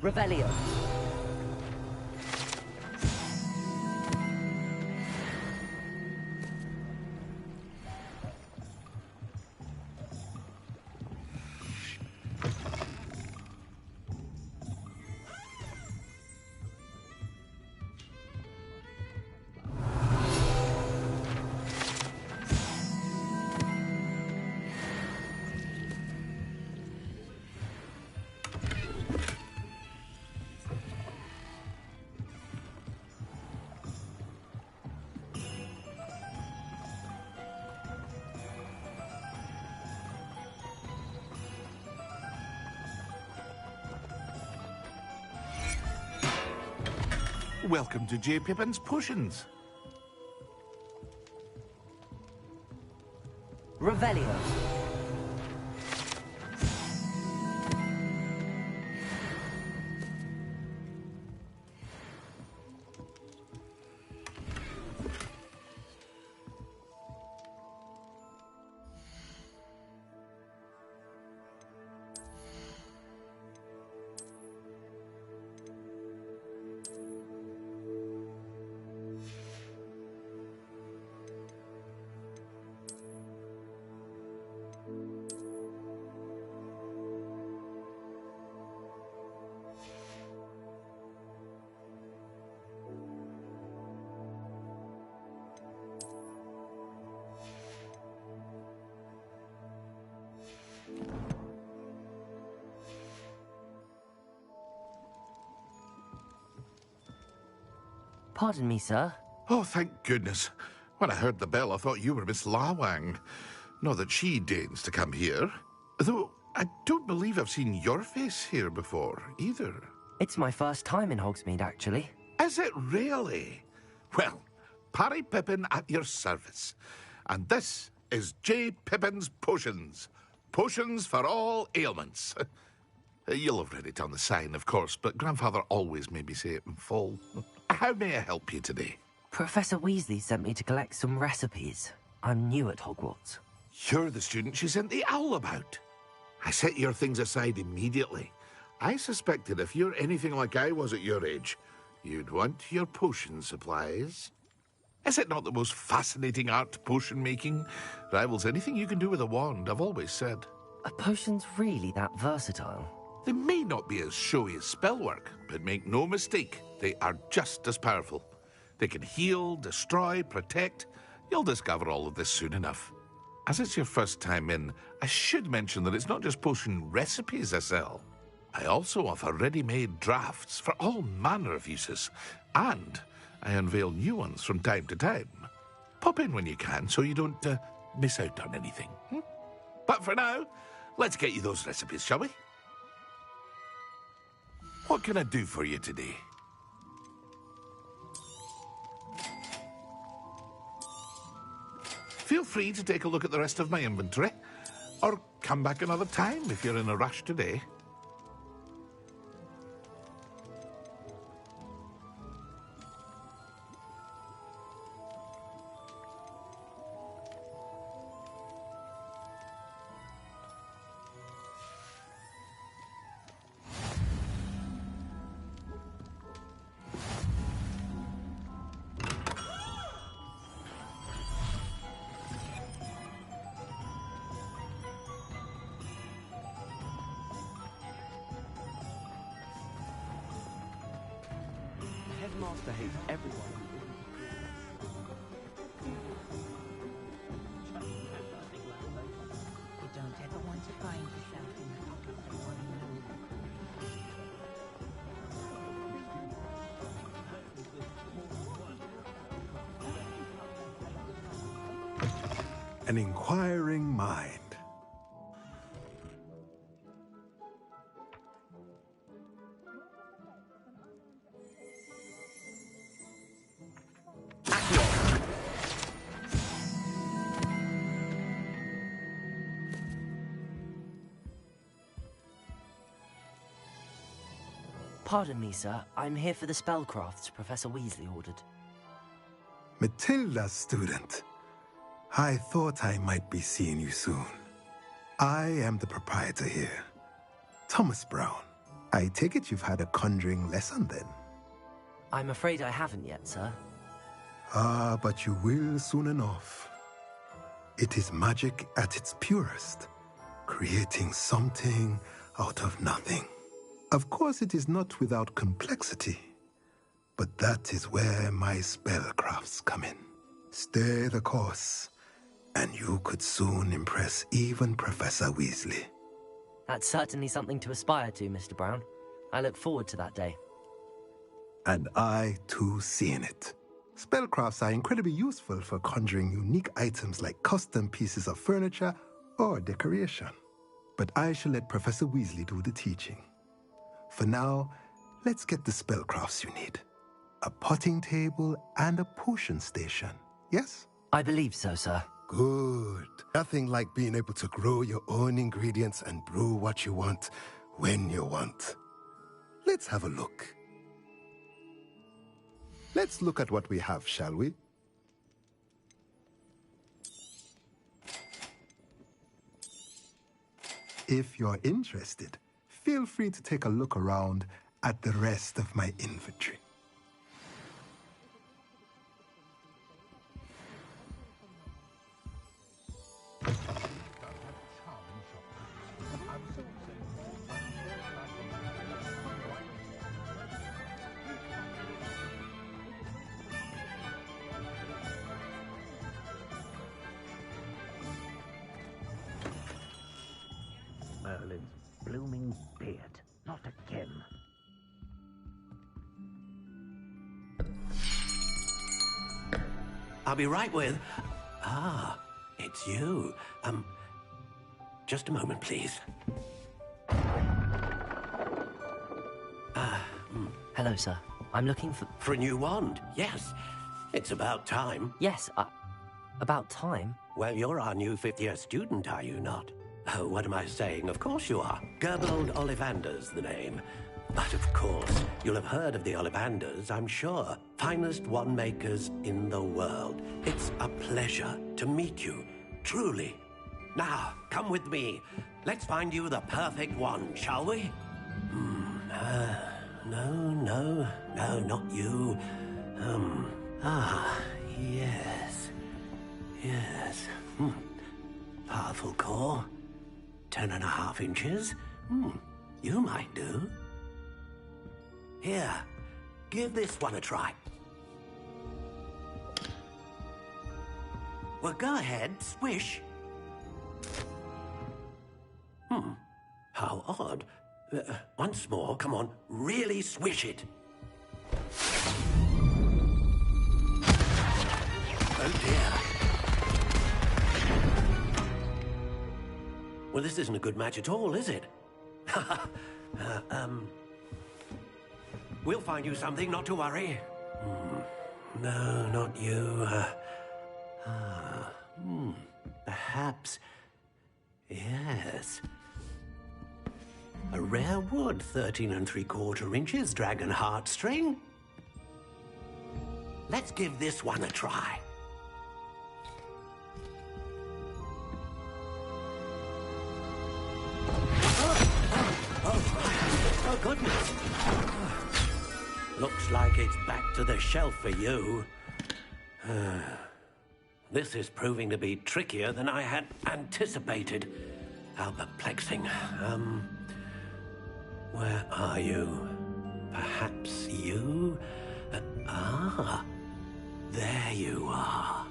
Revelio. Welcome to J. Pippin's Potions. Revelio. Pardon me, sir. Oh, thank goodness. When I heard the bell, I thought you were Miss Lawang. Not that she deigns to come here. Though I don't believe I've seen your face here before, either. It's my first time in Hogsmeade, actually. Is it really? Well, Parry Pippin at your service. And this is J. Pippin's Potions. Potions for all ailments. You'll have read it on the sign, of course, but Grandfather always made me say it in full. How may I help you today? Professor Weasley sent me to collect some recipes. I'm new at Hogwarts. You're the student she sent the owl about. I set your things aside immediately. I suspected if you're anything like I was at your age, you'd want your potion supplies. Is it not the most fascinating art, potion making? Rivals anything you can do with a wand, I've always said. Are potions really that versatile? They may not be as showy as spellwork, but make no mistake, they are just as powerful. They can heal, destroy, protect. You'll discover all of this soon enough. As it's your first time in, I should mention that it's not just potion recipes I sell. I also offer ready-made drafts for all manner of uses, and I unveil new ones from time to time. Pop in when you can so you don't miss out on anything. But for now, let's get you those recipes, shall we? What can I do for you today? Feel free to take a look at the rest of my inventory, or come back another time if you're in a rush today. Headmaster hates everyone. You don't ever want to find yourself in the pocket of one An inquiring mind. Pardon me, sir. I'm here for the spellcrafts Professor Weasley ordered. Matilda's student. I thought I might be seeing you soon. I am the proprietor here, Thomas Brown. I take it you've had a conjuring lesson then? I'm afraid I haven't yet, sir. Ah, but you will soon enough. It is magic at its purest, creating something out of nothing. Of course, it is not without complexity, but that is where my spellcrafts come in. Stay the course, and you could soon impress even Professor Weasley. That's certainly something to aspire to, Mr. Brown. I look forward to that day. And I, too, see in it. Spellcrafts are incredibly useful for conjuring unique items like custom pieces of furniture or decoration. But I shall let Professor Weasley do the teaching. For now, let's get the spellcrafts you need. A potting table and a potion station, yes? I believe so, sir. Good. Nothing like being able to grow your own ingredients and brew what you want when you want. Let's have a look. Let's look at what we have, shall we? If you're interested, feel free to take a look around at the rest of my inventory. Merlin's blooming beard. Not again. I'll be right with... Ah, it's you. Just a moment, please. Hello, sir. I'm looking for... For a new wand, yes. It's about time. Yes, about time? Well, you're our new fifth-year student, are you not? Oh, what am I saying? Of course you are. Gerbold Ollivander's the name. But of course, you'll have heard of the Ollivanders, I'm sure. Finest wand makers in the world. It's a pleasure to meet you, truly. Now, come with me. Let's find you the perfect wand, shall we? No, not you. Yes. Powerful core. 10.5 inches. You might do. Here, give this one a try. Well, go ahead, swish. How odd. Once more, come on, really swish it. Oh dear. Well, this isn't a good match at all, is it? We'll find you something, not to worry. No, not you. Perhaps... Yes. A rare wood, 13 3/4 inches, dragon heartstring. Let's give this one a try. Oh, goodness. Looks like it's back to the shelf for you. This is proving to be trickier than I had anticipated. How perplexing. Where are you? Perhaps you? There you are.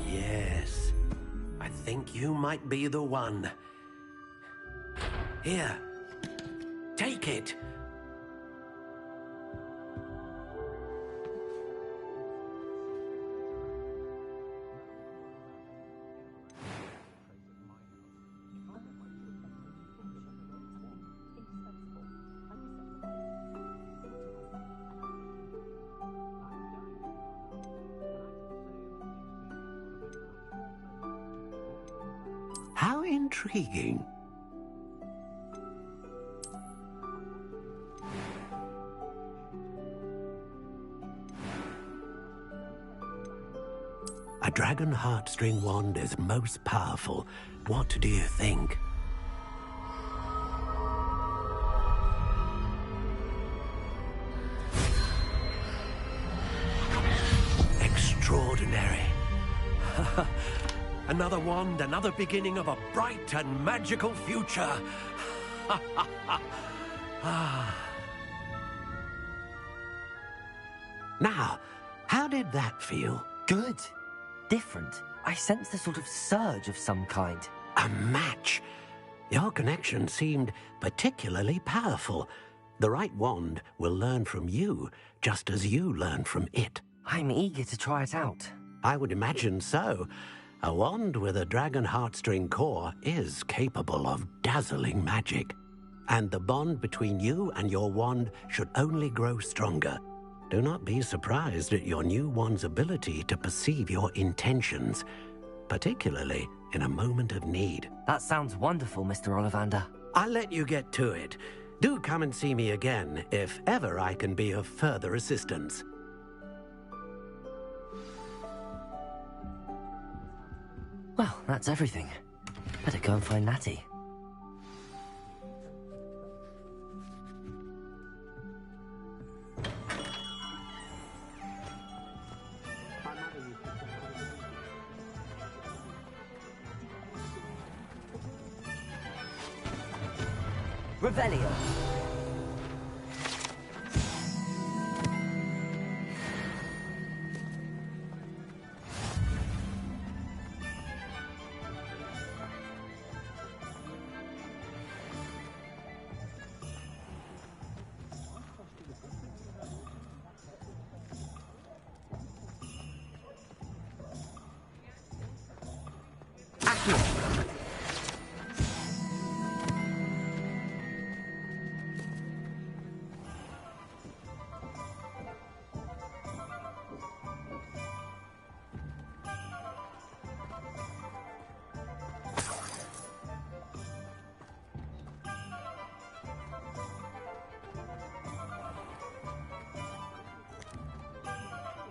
Yes, I think you might be the one. Here, take it. How intriguing. A dragon heartstring wand is most powerful. What do you think? Extraordinary. Another wand, another beginning of a bright and magical future. Now, how did that feel? Good. Different. I sensed a sort of surge of some kind. A match. Your connection seemed particularly powerful. The right wand will learn from you, just as you learn from it. I'm eager to try it out. I would imagine so. A wand with a dragon heartstring core is capable of dazzling magic. And the bond between you and your wand should only grow stronger. Do not be surprised at your new wand's ability to perceive your intentions, particularly in a moment of need. That sounds wonderful, Mr. Ollivander. I'll let you get to it. Do come and see me again if ever I can be of further assistance. Well, that's everything. Better go and find Natty. Revelio.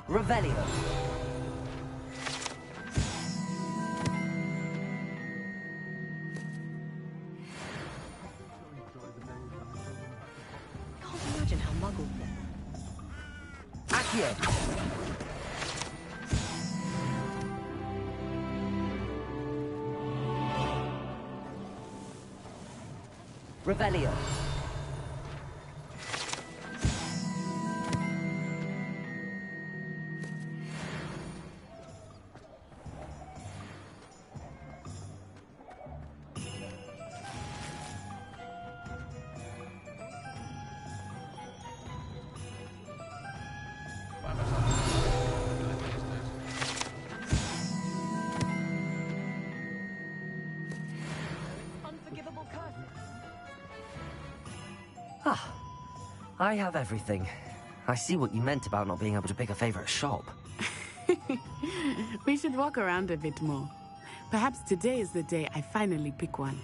Revelio. Can't imagine how muggled they are. Accio. Revelio. Unforgivable curse. Ah, I have everything. I see what you meant about not being able to pick a favorite shop. We should walk around a bit more. Perhaps today is the day I finally pick one.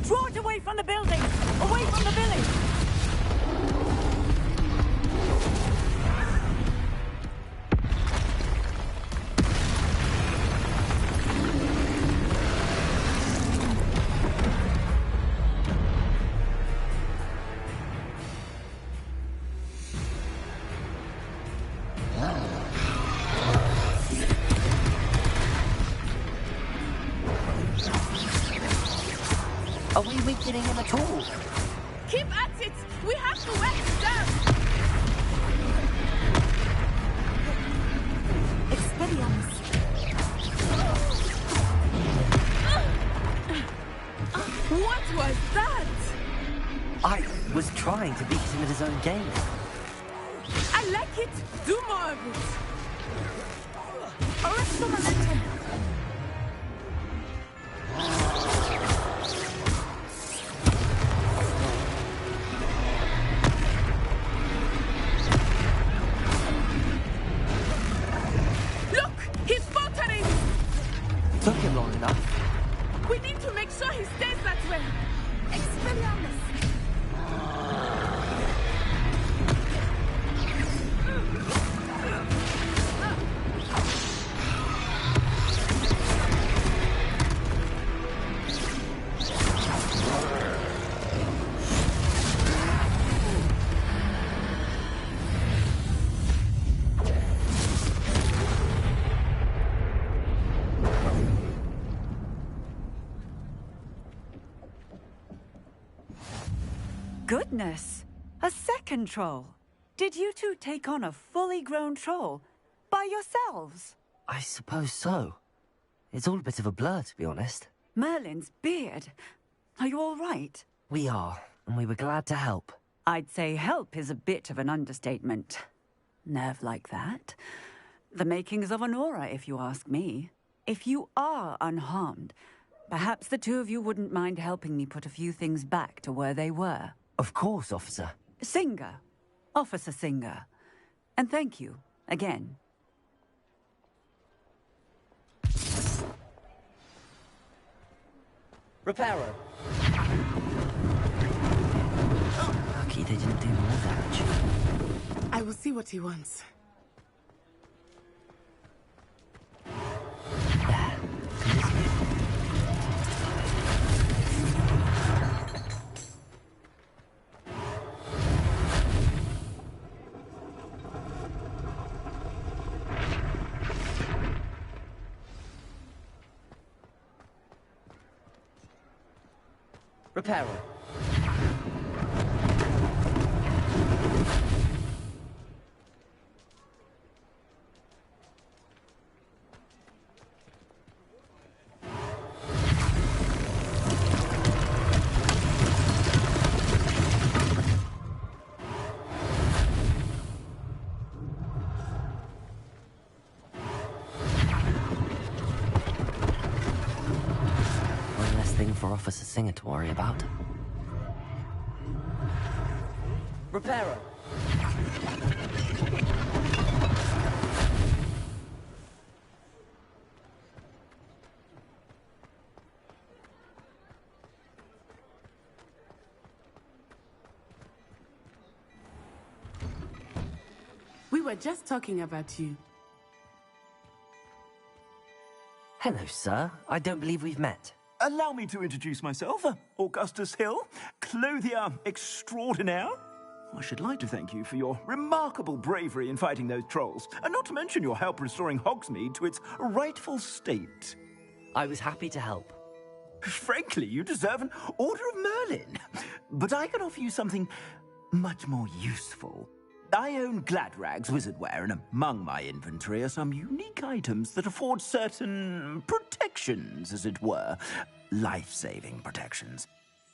Draw it away from the building! Away from the village! Are we weakening him at all? Keep at it! We have to wear him down! Expelliarmus. What was that? I was trying to beat him at his own game. I like it! Do more of it! Arrest the momentum! Look! He's faltering! Took him long enough. We need to make sure he stays that way! Expelliarmus! Goodness! A second troll! Did you two take on a fully grown troll? By yourselves? I suppose so. It's all a bit of a blur, to be honest. Merlin's beard. Are you all right? We are, and we were glad to help. I'd say help is a bit of an understatement. Nerve like that. The makings of an aura, if you ask me. If you are unharmed, perhaps the two of you wouldn't mind helping me put a few things back to where they were. Of course, officer. Singer. Officer Singer. And thank you, again. Reparo. Lucky they didn't do more damage. I will see what he wants. Reparo. thing for Officer Singer to worry about. Reparo! We were just talking about you. Hello, sir. I don't believe we've met. Allow me to introduce myself, Augustus Hill, clothier extraordinaire. I should like to thank you for your remarkable bravery in fighting those trolls, and not to mention your help restoring Hogsmeade to its rightful state. I was happy to help. Frankly, you deserve an Order of Merlin. But I can offer you something much more useful. I own Gladrag's wizardware, and among my inventory are some unique items that afford certain protections, as it were. Life-saving protections.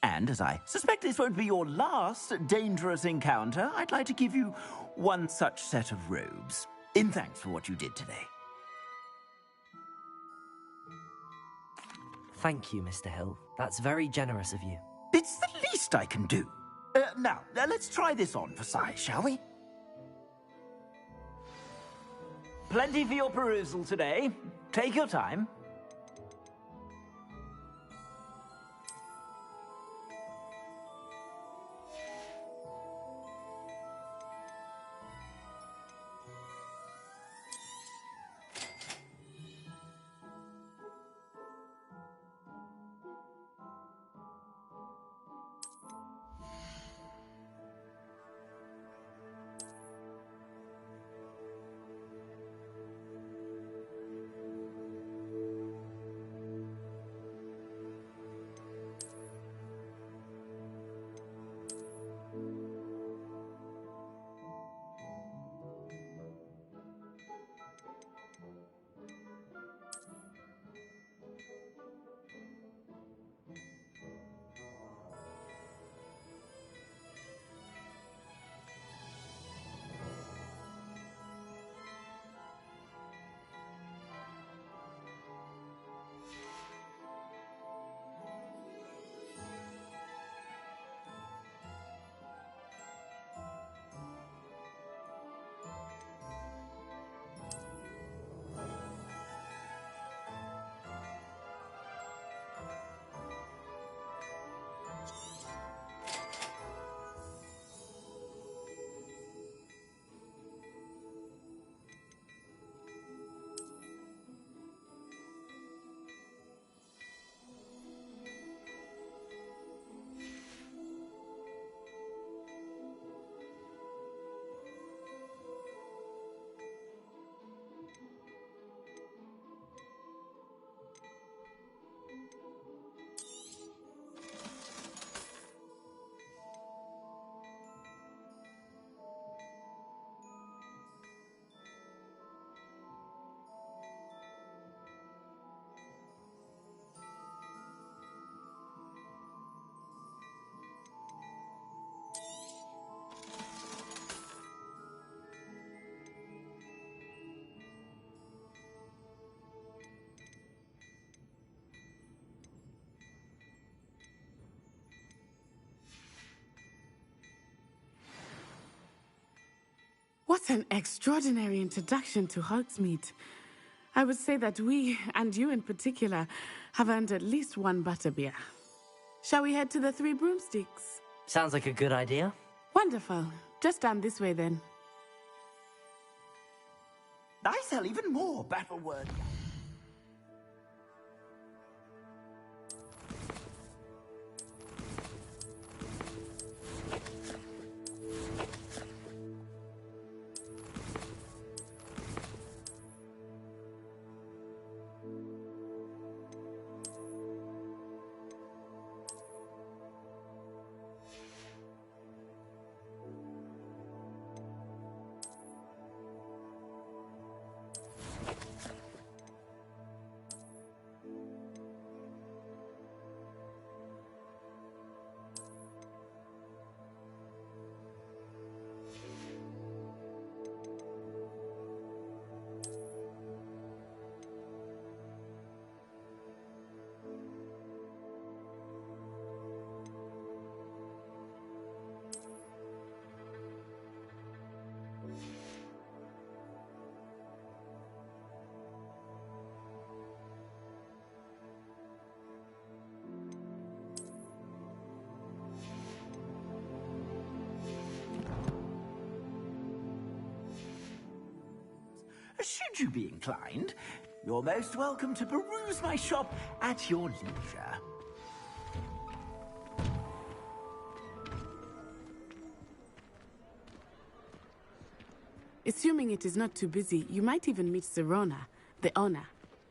And as I suspect this won't be your last dangerous encounter, I'd like to give you one such set of robes, in thanks for what you did today. Thank you, Mr. Hill. That's very generous of you. It's the least I can do. Now, let's try this on for size, shall we? Plenty for your perusal today. Take your time. What an extraordinary introduction to Hogsmeade. I would say that we, and you in particular, have earned at least one butterbeer. Shall we head to the Three Broomsticks? Sounds like a good idea. Wonderful. Just down this way then. I sell even more battle words. should you be inclined, you're most welcome to peruse my shop at your leisure. Assuming it is not too busy, you might even meet Sirona, the owner.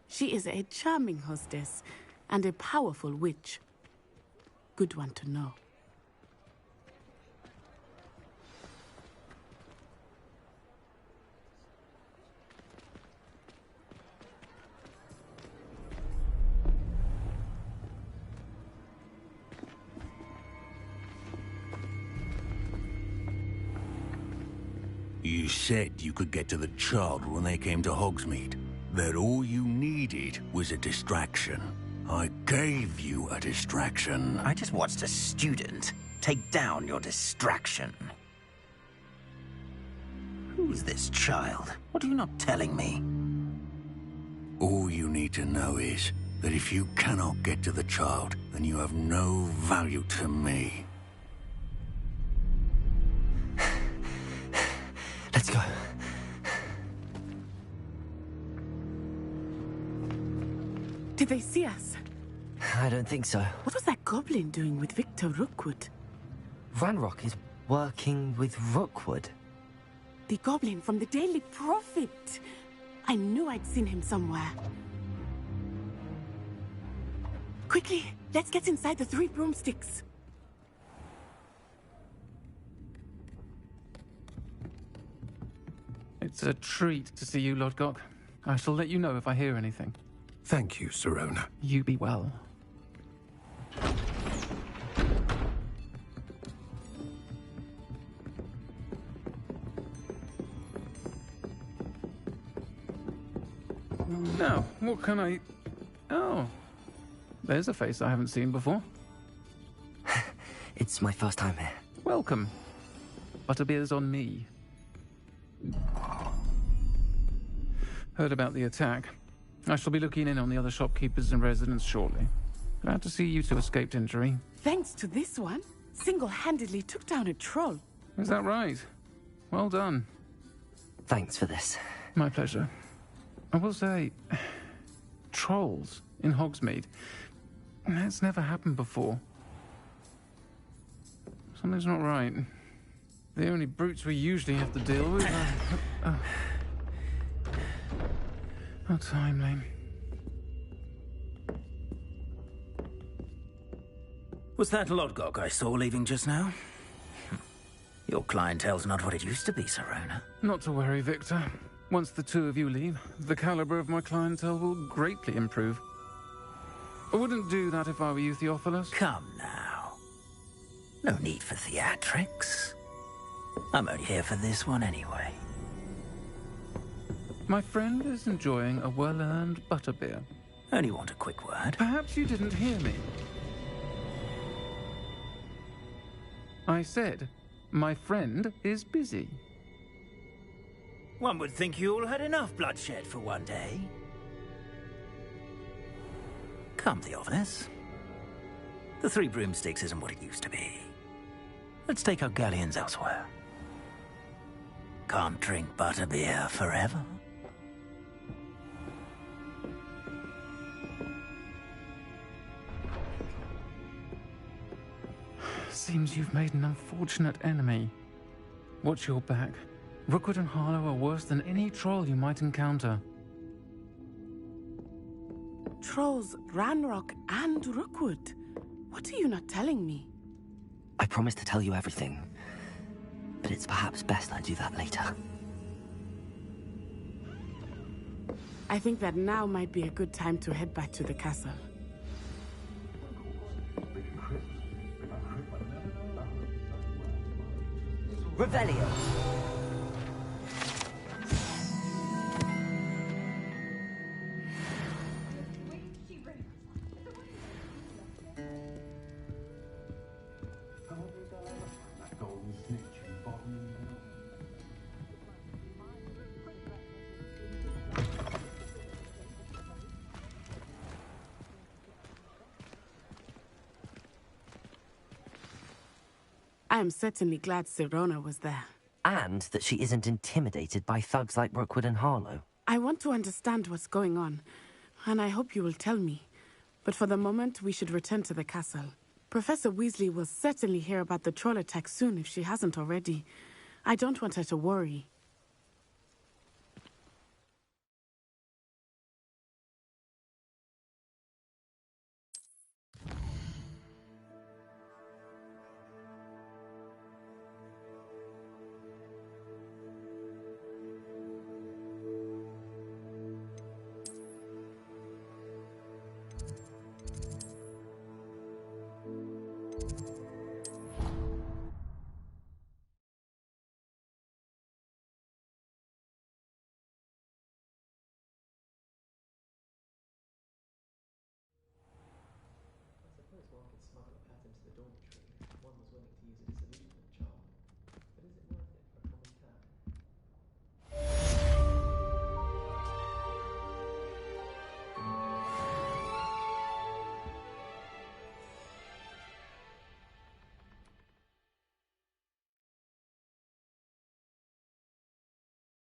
She is a charming hostess and a powerful witch. Good one to know. You said you could get to the child when they came to Hogsmeade. That all you needed was a distraction. I gave you a distraction. I just watched a student take down your distraction. Who's this child? What are you not telling me? All you need to know is that if you cannot get to the child, then you have no value to me. Let's go. Did they see us? I don't think so. What was that goblin doing with Victor Rookwood? Ranrock is working with Rookwood. The goblin from the Daily Prophet. I knew I'd seen him somewhere. Quickly, let's get inside the 3 broomsticks. It's a treat to see you, Lodgok. I shall let you know if I hear anything. Thank you, Sirona. You be well. Now, what can I... Oh, there's a face I haven't seen before. It's my first time here. Welcome. Butterbeer's on me. Heard about the attack. I shall be looking in on the other shopkeepers and residents shortly. Glad to see you two escaped injury. Thanks to this one, single-handedly took down a troll. Is that right? Well done. Thanks for this. My pleasure. I will say, trolls in Hogsmeade. That's never happened before. Something's not right. The only brutes we usually have to deal with are... How timely. Was that Lodgok I saw leaving just now? Your clientele's not what it used to be, Sirona. Not to worry, Victor. Once the two of you leave, the caliber of my clientele will greatly improve. I wouldn't do that if I were you, Theophilus. Come now. No need for theatrics. I'm only here for this one anyway. My friend is enjoying a well-earned butterbeer. Only want a quick word. Perhaps you didn't hear me. I said, my friend is busy. One would think you all had enough bloodshed for one day. Come, Theophilus. The 3 broomsticks isn't what it used to be. Let's take our galleons elsewhere. Can't drink butterbeer forever. Seems you've made an unfortunate enemy. Watch your back. Rookwood and Harlow are worse than any troll you might encounter. Trolls, Ranrock, and Rookwood. What are you not telling me? I promised to tell you everything, but it's perhaps best I do that later. I think that now might be a good time to head back to the castle. Revelio. I am certainly glad Sirona was there. And that she isn't intimidated by thugs like Rookwood and Harlow. I want to understand what's going on, and I hope you will tell me. But for the moment, we should return to the castle. Professor Weasley will certainly hear about the troll attack soon if she hasn't already. I don't want her to worry. I suppose one could smuggle a pet into the dormitory if one was willing to use it as a leash.